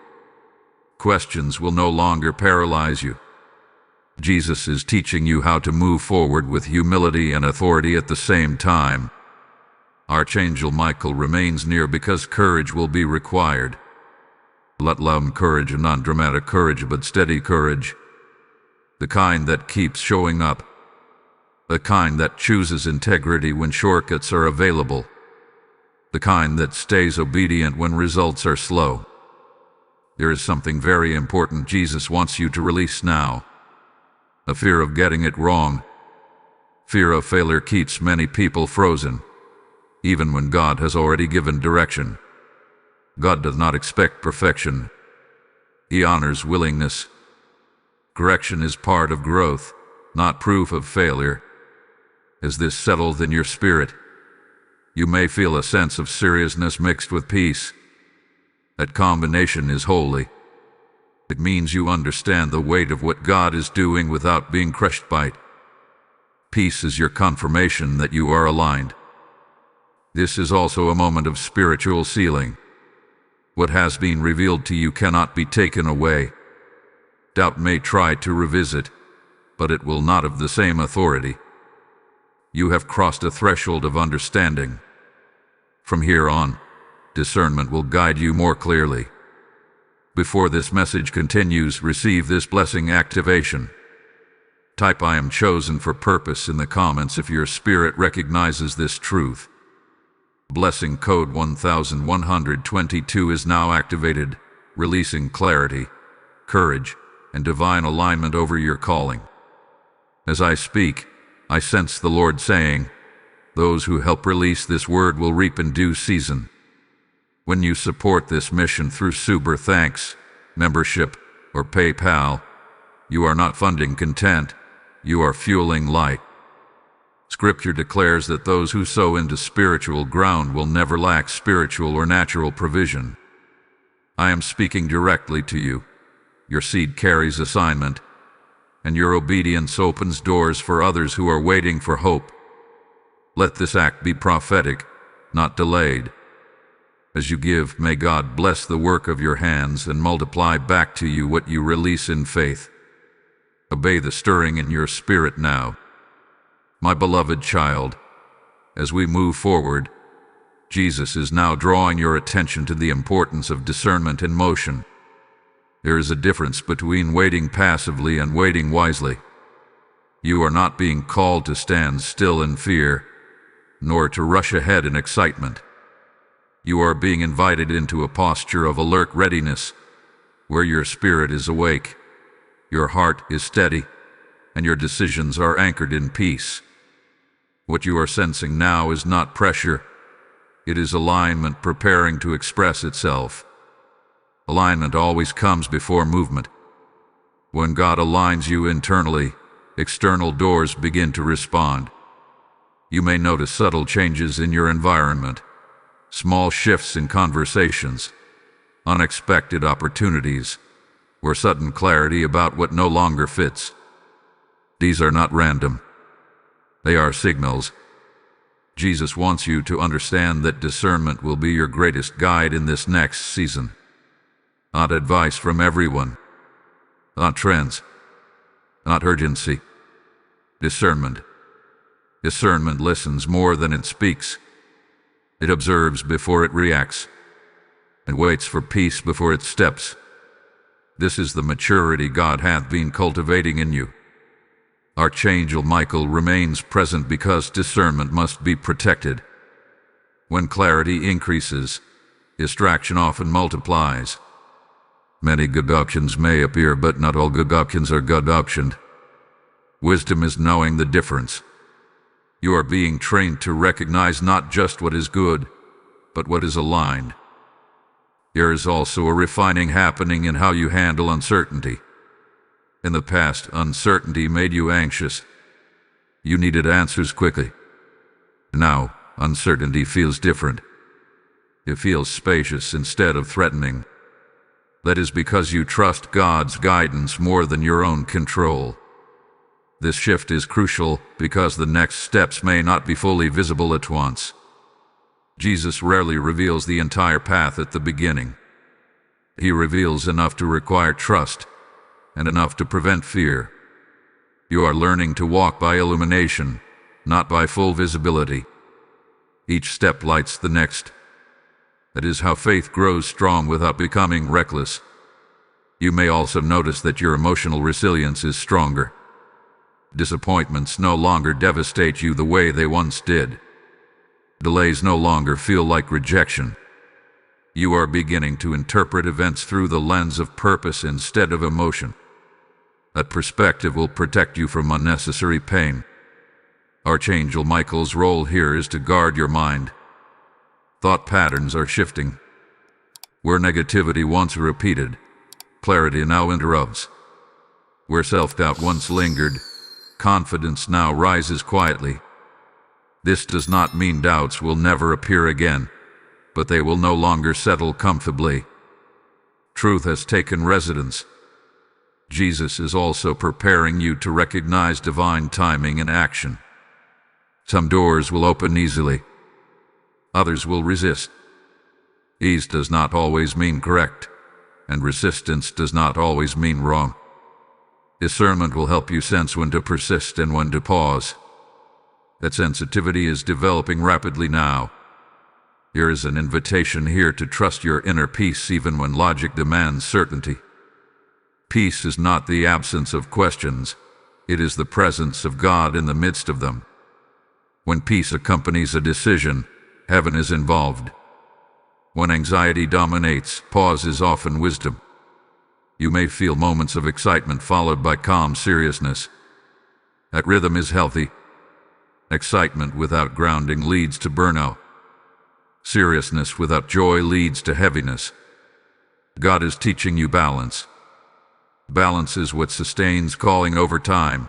A: Questions will no longer paralyze you. Jesus is teaching you how to move forward with humility and authority at the same time. Archangel Michael remains near because courage will be required. Not loud courage and not dramatic courage, but steady courage. The kind that keeps showing up. The kind that chooses integrity when shortcuts are available. The kind that stays obedient when results are slow. There is something very important Jesus wants you to release now. A fear of getting it wrong. Fear of failure keeps many people frozen, even when God has already given direction. God does not expect perfection. He honors willingness. Correction is part of growth, not proof of failure. Is this settled in your spirit? You may feel a sense of seriousness mixed with peace. That combination is holy. It means you understand the weight of what God is doing without being crushed by it. Peace is your confirmation that you are aligned. This is also a moment of spiritual sealing. What has been revealed to you cannot be taken away. Doubt may try to revisit, but it will not have the same authority. You have crossed a threshold of understanding. From here on, discernment will guide you more clearly. Before this message continues, receive this blessing activation. Type "I am chosen for purpose" in the comments if your spirit recognizes this truth. Blessing code 1122 is now activated, releasing clarity, courage, and divine alignment over your calling. As I speak, I sense the Lord saying, "Those who help release this word will reap in due season." When you support this mission through Super Thanks, membership, or PayPal, you are not funding content, you are fueling light. Scripture declares that those who sow into spiritual ground will never lack spiritual or natural provision. I am speaking directly to you. Your seed carries assignment, and your obedience opens doors for others who are waiting for hope. Let this act be prophetic, not delayed. As you give, may God bless the work of your hands and multiply back to you what you release in faith. Obey the stirring in your spirit now. My beloved child, as we move forward, Jesus is now drawing your attention to the importance of discernment in motion. There is a difference between waiting passively and waiting wisely. You are not being called to stand still in fear, nor to rush ahead in excitement. You are being invited into a posture of alert readiness, where your spirit is awake, your heart is steady, and your decisions are anchored in peace. What you are sensing now is not pressure, it is alignment preparing to express itself. Alignment always comes before movement. When God aligns you internally, external doors begin to respond. You may notice subtle changes in your environment, small shifts in conversations, unexpected opportunities, or sudden clarity about what no longer fits. These are not random. They are signals. Jesus wants you to understand that discernment will be your greatest guide in this next season. Not advice from everyone, not trends, not urgency. Discernment. Discernment listens more than it speaks. It observes before it reacts, and waits for peace before it steps. This is the maturity God hath been cultivating in you. Archangel Michael remains present because discernment must be protected. When clarity increases, distraction often multiplies. Many good options may appear, but not all good options are good optioned. Wisdom is knowing the difference. You are being trained to recognize not just what is good, but what is aligned. There is also a refining happening in how you handle uncertainty. In the past, uncertainty made you anxious. You needed answers quickly. Now, uncertainty feels different. It feels spacious instead of threatening. That is because you trust God's guidance more than your own control. This shift is crucial because the next steps may not be fully visible at once. Jesus rarely reveals the entire path at the beginning. He reveals enough to require trust and enough to prevent fear. You are learning to walk by illumination, not by full visibility. Each step lights the next. That is how faith grows strong without becoming reckless. You may also notice that your emotional resilience is stronger. Disappointments no longer devastate you the way they once did. Delays no longer feel like rejection. You are beginning to interpret events through the lens of purpose instead of emotion. That perspective will protect you from unnecessary pain. Archangel Michael's role here is to guard your mind. Thought patterns are shifting. Where negativity once repeated, clarity now interrupts. Where self-doubt once lingered, confidence now rises quietly. This does not mean doubts will never appear again, but they will no longer settle comfortably. Truth has taken residence. Jesus is also preparing you to recognize divine timing and action. Some doors will open easily. Others will resist. Ease does not always mean correct, and resistance does not always mean wrong. Discernment will help you sense when to persist and when to pause. That sensitivity is developing rapidly now. There is an invitation here to trust your inner peace even when logic demands certainty. Peace is not the absence of questions. It is the presence of God in the midst of them. When peace accompanies a decision, heaven is involved. When anxiety dominates, pause is often wisdom. You may feel moments of excitement followed by calm seriousness. That rhythm is healthy. Excitement without grounding leads to burnout. Seriousness without joy leads to heaviness. God is teaching you balance. Balance is what sustains calling over time.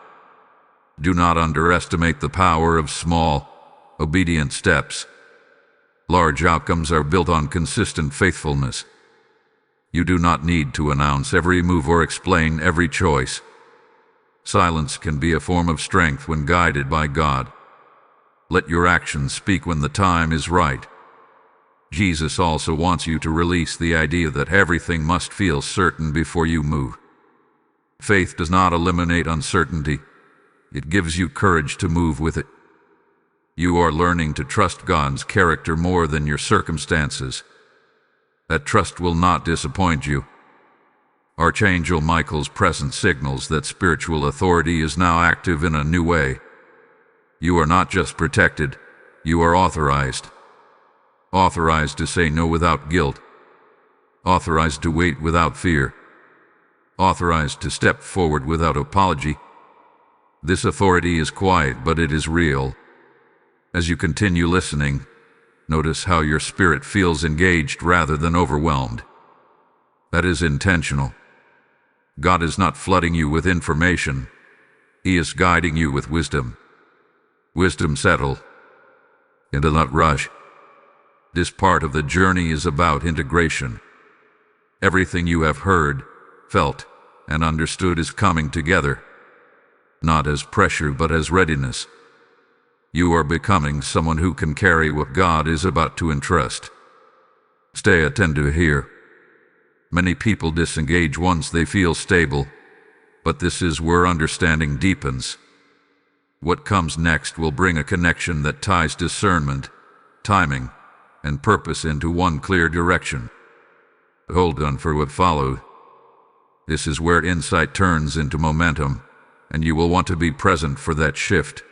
A: Do not underestimate the power of small, obedient steps. Large outcomes are built on consistent faithfulness. You do not need to announce every move or explain every choice. Silence can be a form of strength when guided by God. Let your actions speak when the time is right. Jesus also wants you to release the idea that everything must feel certain before you move. Faith does not eliminate uncertainty. It gives you courage to move with it. You are learning to trust God's character more than your circumstances. That trust will not disappoint you. Archangel Michael's presence signals that spiritual authority is now active in a new way. You are not just protected, you are authorized. Authorized to say no without guilt. Authorized to wait without fear. Authorized to step forward without apology. This authority is quiet, but it is real. As you continue listening, notice how your spirit feels engaged rather than overwhelmed. That is intentional. God is not flooding you with information. He is guiding you with wisdom. Wisdom settle. And do not rush. This part of the journey is about integration. Everything you have heard, felt, and understood is coming together, not as pressure but as readiness. You are becoming someone who can carry what God is about to entrust. Stay attentive here. Many people disengage once they feel stable, but this is where understanding deepens. What comes next will bring a connection that ties discernment, timing, and purpose into one clear direction. Hold on for what followed. This is where insight turns into momentum, and you will want to be present for that shift.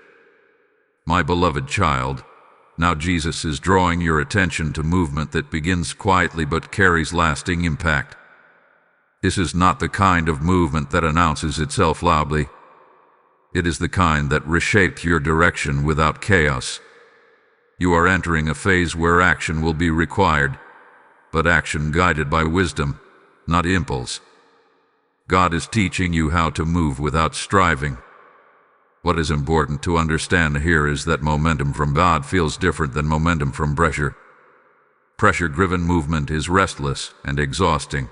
A: My beloved child, now Jesus is drawing your attention to movement that begins quietly but carries lasting impact. This is not the kind of movement that announces itself loudly. It is the kind that reshapes your direction without chaos. You are entering a phase where action will be required, but action guided by wisdom, not impulse. God is teaching you how to move without striving. What is important to understand here is that momentum from God feels different than momentum from pressure. Pressure-driven movement is restless and exhausting.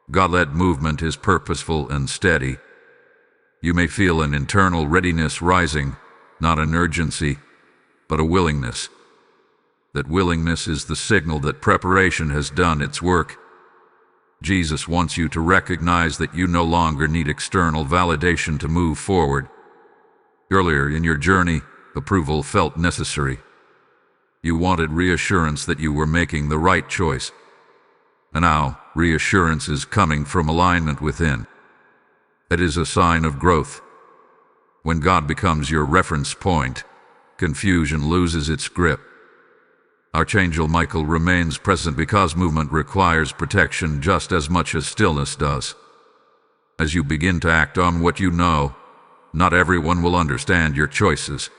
A: God-led movement is purposeful and steady. You may feel an internal readiness rising, not an urgency, but a willingness. That willingness is the signal that preparation has done its work. Jesus wants you to recognize that you no longer need external validation to move forward. Earlier in your journey, approval felt necessary. You wanted reassurance that you were making the right choice. And now, reassurance is coming from alignment within. It is a sign of growth. When God becomes your reference point, confusion loses its grip. Archangel Michael remains present because movement requires protection just as much as stillness does. As you begin to act on what you know, not everyone will understand your choices.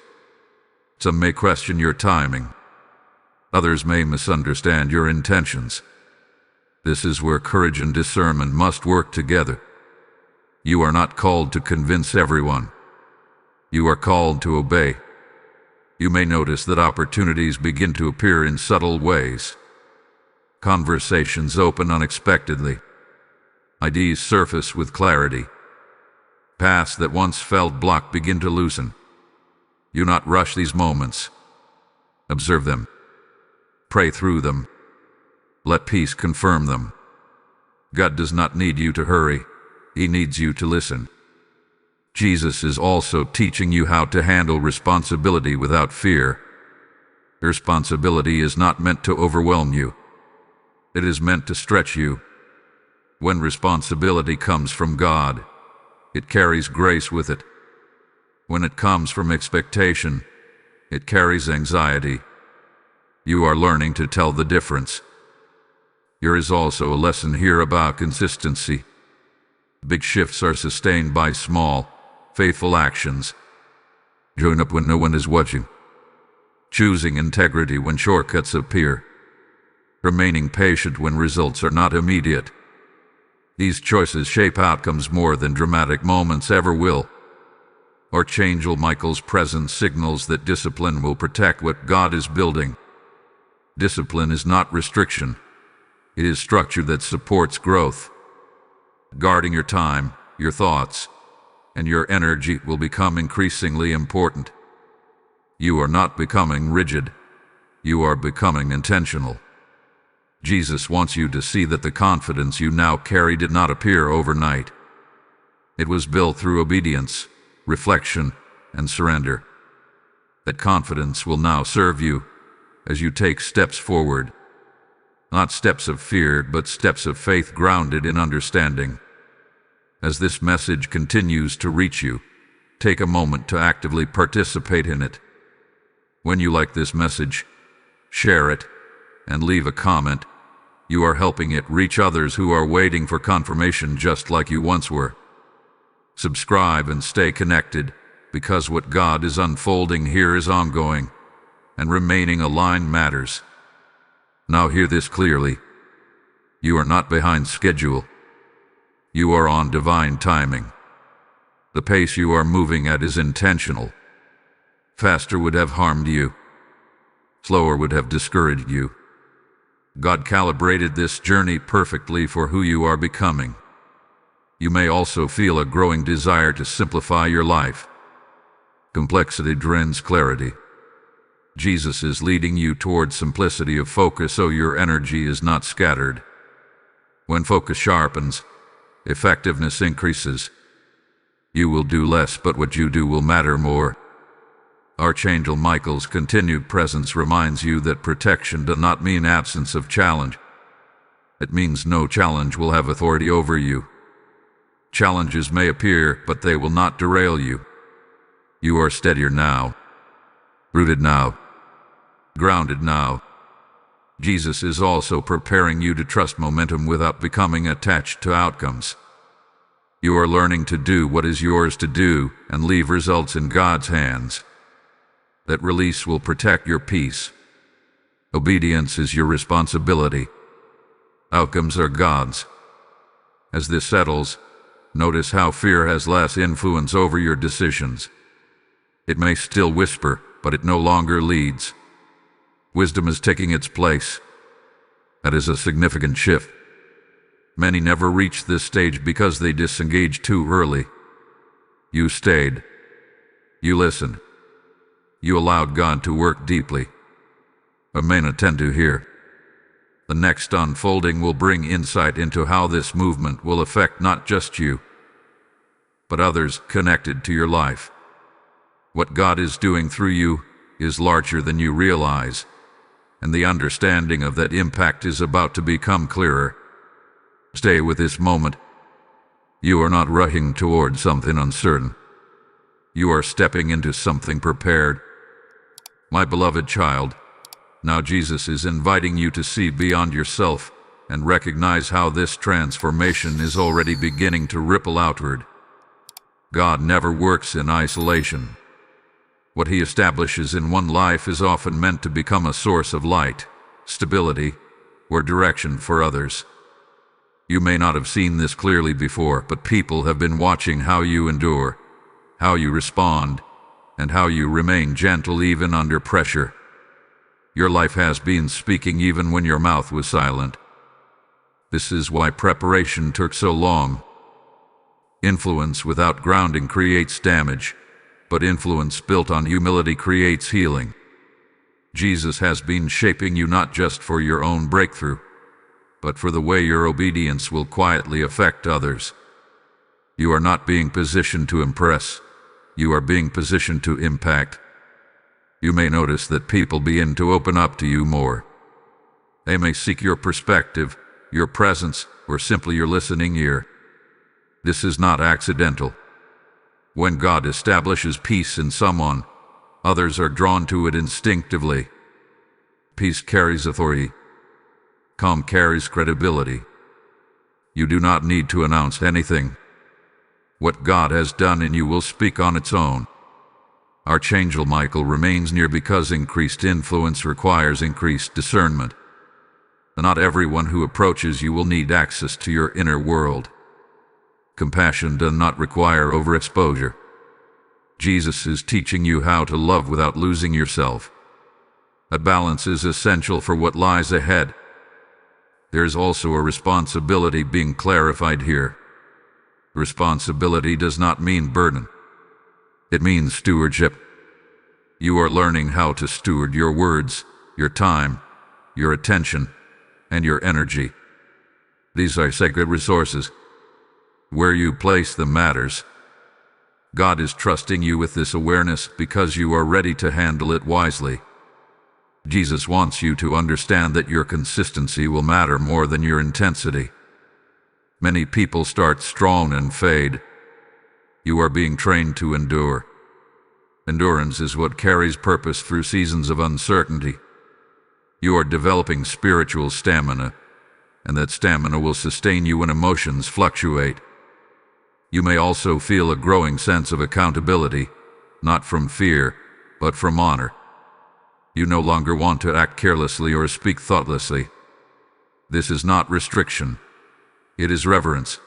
A: Some may question your timing. Others may misunderstand your intentions. This is where courage and discernment must work together. You are not called to convince everyone. You are called to obey. You may notice that opportunities begin to appear in subtle ways. Conversations open unexpectedly. Ideas surface with clarity. Paths that once felt blocked begin to loosen. Do not rush these moments. Observe them. Pray through them. Let peace confirm them. God does not need you to hurry. He needs you to listen. Jesus is also teaching you how to handle responsibility without fear. Responsibility is not meant to overwhelm you. It is meant to stretch you. When responsibility comes from God, it carries grace with it. When it comes from expectation, it carries anxiety. You are learning to tell the difference. There is also a lesson here about consistency. Big shifts are sustained by small, faithful actions. Showing up when no one is watching. Choosing integrity when shortcuts appear. Remaining patient when results are not immediate. These choices shape outcomes more than dramatic moments ever will. Archangel Michael's presence signals that discipline will protect what God is building. Discipline is not restriction. It is structure that supports growth. Guarding your time, your thoughts, and your energy will become increasingly important. You are not becoming rigid. You are becoming intentional. Jesus wants you to see that the confidence you now carry did not appear overnight. It was built through obedience, reflection, and surrender. That confidence will now serve you as you take steps forward. Not steps of fear, but steps of faith grounded in understanding. As this message continues to reach you, take a moment to actively participate in it. When you like this message, share it, and leave a comment. You are helping it reach others who are waiting for confirmation just like you once were. Subscribe and stay connected, because what God is unfolding here is ongoing, and remaining aligned matters. Now hear this clearly. You are not behind schedule. You are on divine timing. The pace you are moving at is intentional. Faster would have harmed you. Slower would have discouraged you. God calibrated this journey perfectly for who you are becoming. You may also feel a growing desire to simplify your life. Complexity drains clarity. Jesus is leading you toward simplicity of focus so your energy is not scattered. When focus sharpens, effectiveness increases. You will do less, but what you do will matter more. Archangel Michael's continued presence reminds you that protection does not mean absence of challenge. It means no challenge will have authority over you. Challenges may appear, but they will not derail you. You are steadier now, rooted now, grounded now. Jesus is also preparing you to trust momentum without becoming attached to outcomes. You are learning to do what is yours to do and leave results in God's hands. That release will protect your peace. Obedience is your responsibility. Outcomes are God's. As this settles, notice how fear has less influence over your decisions. It may still whisper, but it no longer leads. Wisdom is taking its place. That is a significant shift. Many never reach this stage because they disengaged too early. You stayed. You listened. You allowed God to work deeply. Remain attentive here. The next unfolding will bring insight into how this movement will affect not just you, but others connected to your life. What God is doing through you is larger than you realize, and the understanding of that impact is about to become clearer. Stay with this moment. You are not rushing toward something uncertain. You are stepping into something prepared. My beloved child, now Jesus is inviting you to see beyond yourself and recognize how this transformation is already beginning to ripple outward. God never works in isolation. What he establishes in one life is often meant to become a source of light, stability, or direction for others. You may not have seen this clearly before, but people have been watching how you endure, how you respond, and how you remain gentle even under pressure. Your life has been speaking even when your mouth was silent. This is why preparation took so long. Influence without grounding creates damage, but influence built on humility creates healing. Jesus has been shaping you not just for your own breakthrough, but for the way your obedience will quietly affect others. You are not being positioned to impress. You are being positioned to impact. You may notice that people begin to open up to you more. They may seek your perspective, your presence, or simply your listening ear. This is not accidental. When God establishes peace in someone, others are drawn to it instinctively. Peace carries authority. Calm carries credibility. You do not need to announce anything. What God has done in you will speak on its own. Archangel Michael remains near because increased influence requires increased discernment. Not everyone who approaches you will need access to your inner world. Compassion does not require overexposure. Jesus is teaching you how to love without losing yourself. A balance is essential for what lies ahead. There is also a responsibility being clarified here. Responsibility does not mean burden. It means stewardship. You are learning how to steward your words, your time, your attention, and your energy. These are sacred resources. Where you place them matters. God is trusting you with this awareness because you are ready to handle it wisely. Jesus wants you to understand that your consistency will matter more than your intensity. Many people start strong and fade. You are being trained to endure. Endurance is what carries purpose through seasons of uncertainty. You are developing spiritual stamina, and that stamina will sustain you when emotions fluctuate. You may also feel a growing sense of accountability, not from fear, but from honor. You no longer want to act carelessly or speak thoughtlessly. This is not restriction. It is reverence.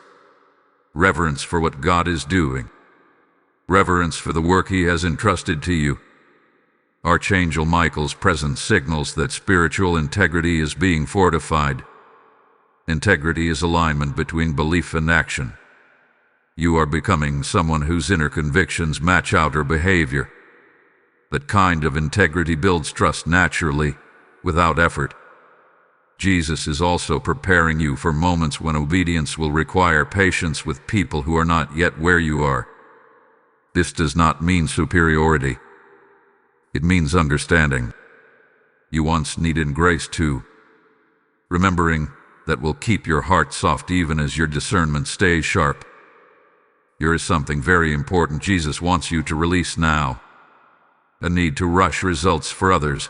A: Reverence for what God is doing. Reverence for the work he has entrusted to you. Archangel Michael's presence signals that spiritual integrity is being fortified. Integrity is alignment between belief and action. You are becoming someone whose inner convictions match outer behavior. That kind of integrity builds trust naturally, without effort. Jesus is also preparing you for moments when obedience will require patience with people who are not yet where you are. This does not mean superiority. It means understanding. You once needed grace too. Remembering that will keep your heart soft even as your discernment stays sharp. Here is something very important Jesus wants you to release now. A need to rush results for others.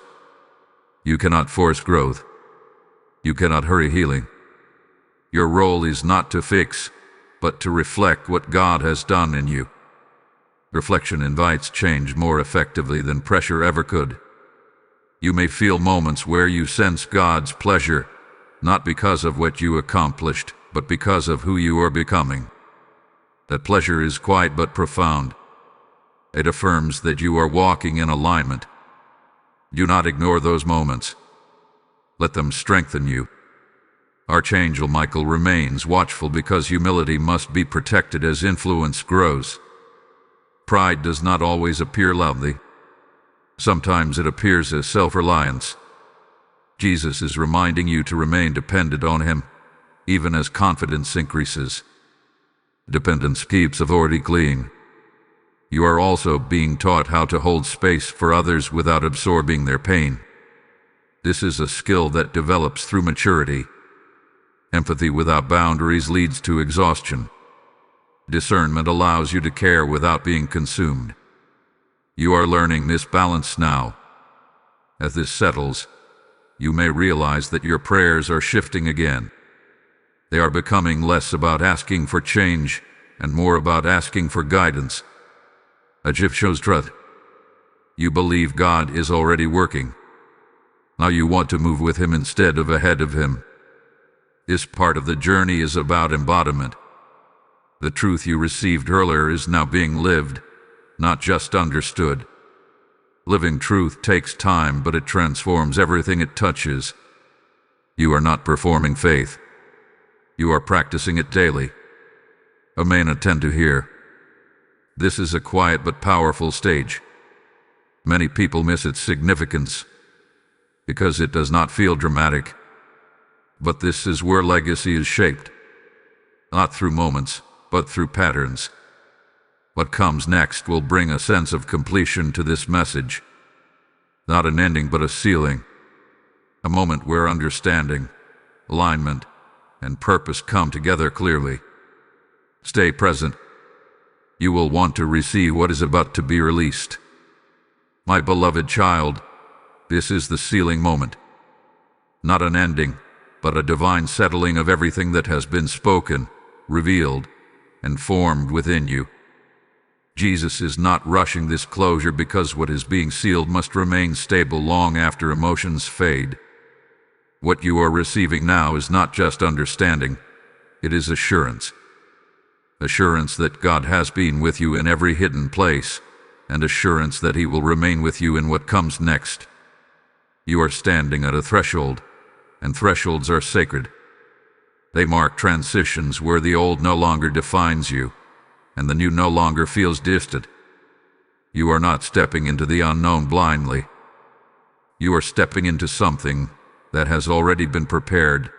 A: You cannot force growth. You cannot hurry healing. Your role is not to fix, but to reflect what God has done in you. Reflection invites change more effectively than pressure ever could. You may feel moments where you sense God's pleasure, not because of what you accomplished, but because of who you are becoming. That pleasure is quiet but profound. It affirms that you are walking in alignment. Do not ignore those moments. Let them strengthen you. Archangel Michael remains watchful because humility must be protected as influence grows. Pride does not always appear loudly. Sometimes it appears as self-reliance. Jesus is reminding you to remain dependent on him, even as confidence increases. Dependence keeps authority clean. You are also being taught how to hold space for others without absorbing their pain. This is a skill that develops through maturity. Empathy without boundaries leads to exhaustion. Discernment allows you to care without being consumed. You are learning this balance now. As this settles, you may realize that your prayers are shifting again. They are becoming less about asking for change and more about asking for guidance. Ajif shows truth. You believe God is already working. Now you want to move with Him instead of ahead of Him. This part of the journey is about embodiment. The truth you received earlier is now being lived, not just understood. Living truth takes time, but it transforms everything it touches. You are not performing faith. You are practicing it daily. Amen. Attend to hear. This is a quiet but powerful stage. Many people miss its significance because it does not feel dramatic. But this is where legacy is shaped, not through moments, but through patterns. What comes next will bring a sense of completion to this message. Not an ending, but a sealing. A moment where understanding, alignment, and purpose come together clearly. Stay present. You will want to receive what is about to be released. My beloved child, this is the sealing moment. Not an ending, but a divine settling of everything that has been spoken, revealed, and formed within you. Jesus is not rushing this closure because what is being sealed must remain stable long after emotions fade. What you are receiving now is not just understanding, it is assurance. Assurance that God has been with you in every hidden place, and assurance that He will remain with you in what comes next. You are standing at a threshold, and thresholds are sacred. They mark transitions where the old no longer defines you, and the new no longer feels distant. You are not stepping into the unknown blindly. You are stepping into something that has already been prepared.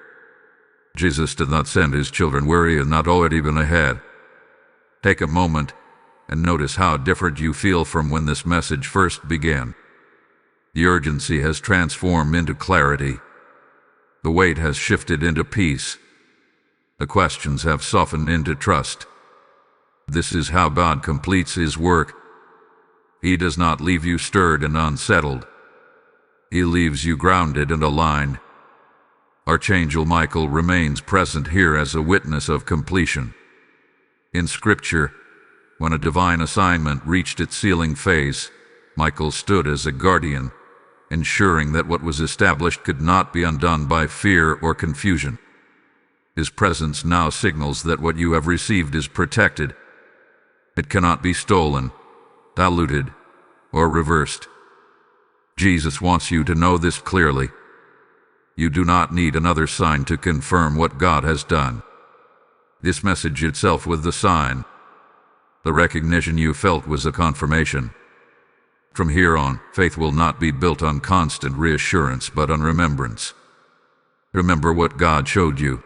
A: Jesus did not send His children where He had not already been ahead. Take a moment and notice how different you feel from when this message first began. The urgency has transformed into clarity. The weight has shifted into peace. The questions have softened into trust. This is how God completes His work. He does not leave you stirred and unsettled. He leaves you grounded and aligned. Archangel Michael remains present here as a witness of completion. In Scripture, when a divine assignment reached its sealing phase, Michael stood as a guardian, ensuring that what was established could not be undone by fear or confusion. His presence now signals that what you have received is protected. It cannot be stolen, diluted, or reversed. Jesus wants you to know this clearly. You do not need another sign to confirm what God has done. This message itself was the sign. The recognition you felt was a confirmation. From here on, faith will not be built on constant reassurance but on remembrance. Remember what God showed you.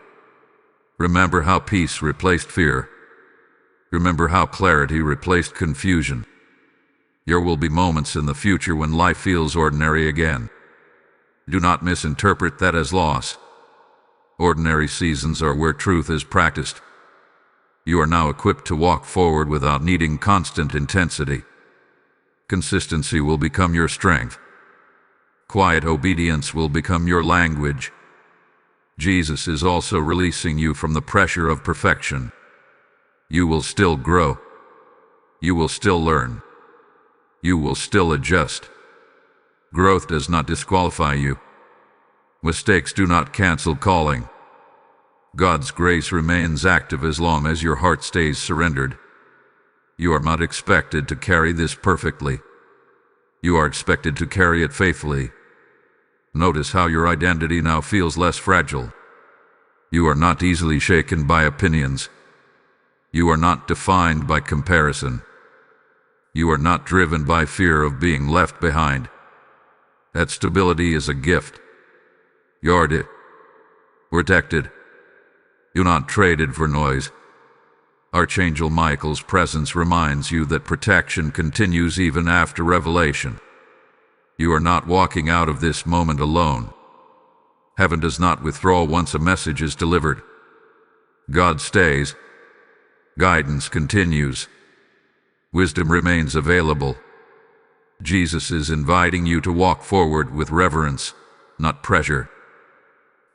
A: Remember how peace replaced fear. Remember how clarity replaced confusion. There will be moments in the future when life feels ordinary again. Do not misinterpret that as loss. Ordinary seasons are where truth is practiced. You are now equipped to walk forward without needing constant intensity. Consistency will become your strength. Quiet obedience will become your language. Jesus is also releasing you from the pressure of perfection. You will still grow. You will still learn. You will still adjust. Growth does not disqualify you. Mistakes do not cancel calling. God's grace remains active as long as your heart stays surrendered. You are not expected to carry this perfectly. You are expected to carry it faithfully. Notice how your identity now feels less fragile. You are not easily shaken by opinions. You are not defined by comparison. You are not driven by fear of being left behind. That stability is a gift. Guarded, protected. You're not traded for noise. Archangel Michael's presence reminds you that protection continues even after revelation. You are not walking out of this moment alone. Heaven does not withdraw once a message is delivered. God stays. Guidance continues. Wisdom remains available. Jesus is inviting you to walk forward with reverence, not pressure.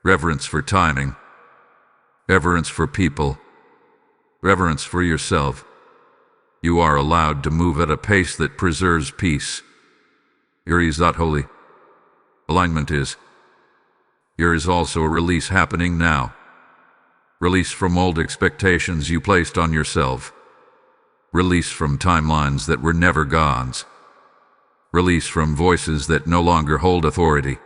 A: Reverence for timing. Reverence for people. Reverence for yourself. You are allowed to move at a pace that preserves peace. Your is not holy. Alignment is. There is also a release happening now. Release from old expectations you placed on yourself. Release from timelines that were never God's. Release from voices that no longer hold authority.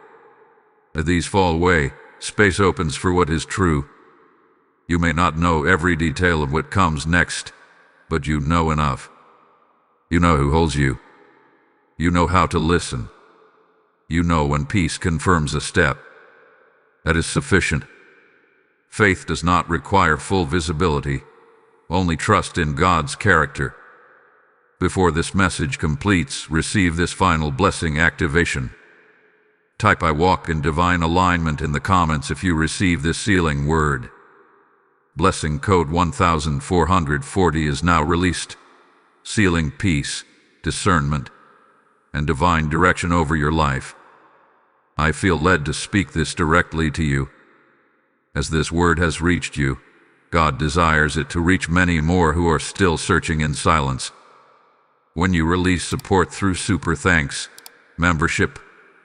A: As these fall away, space opens for what is true. You may not know every detail of what comes next, but you know enough. You know who holds you. You know how to listen. You know when peace confirms a step. That is sufficient. Faith does not require full visibility, only trust in God's character. Before this message completes, receive this final blessing activation. Type "I walk in divine alignment" in the comments if you receive this sealing word. Blessing code 1440 is now released, sealing peace, discernment, and divine direction over your life. I feel led to speak this directly to you. As this word has reached you, God desires it to reach many more who are still searching in silence. When you release support through Super Thanks, membership,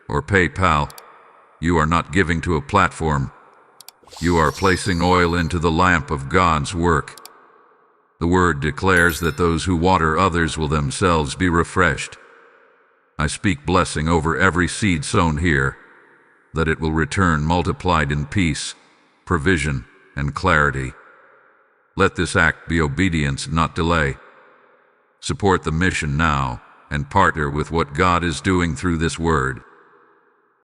A: or PayPal, you are not giving to a platform. You are placing oil into the lamp of God's work. The word declares that those who water others will themselves be refreshed. I speak blessing over every seed sown here, that it will return multiplied in peace, provision, and clarity. Let this act be obedience, not delay. Support the mission now and partner with what God is doing through this word.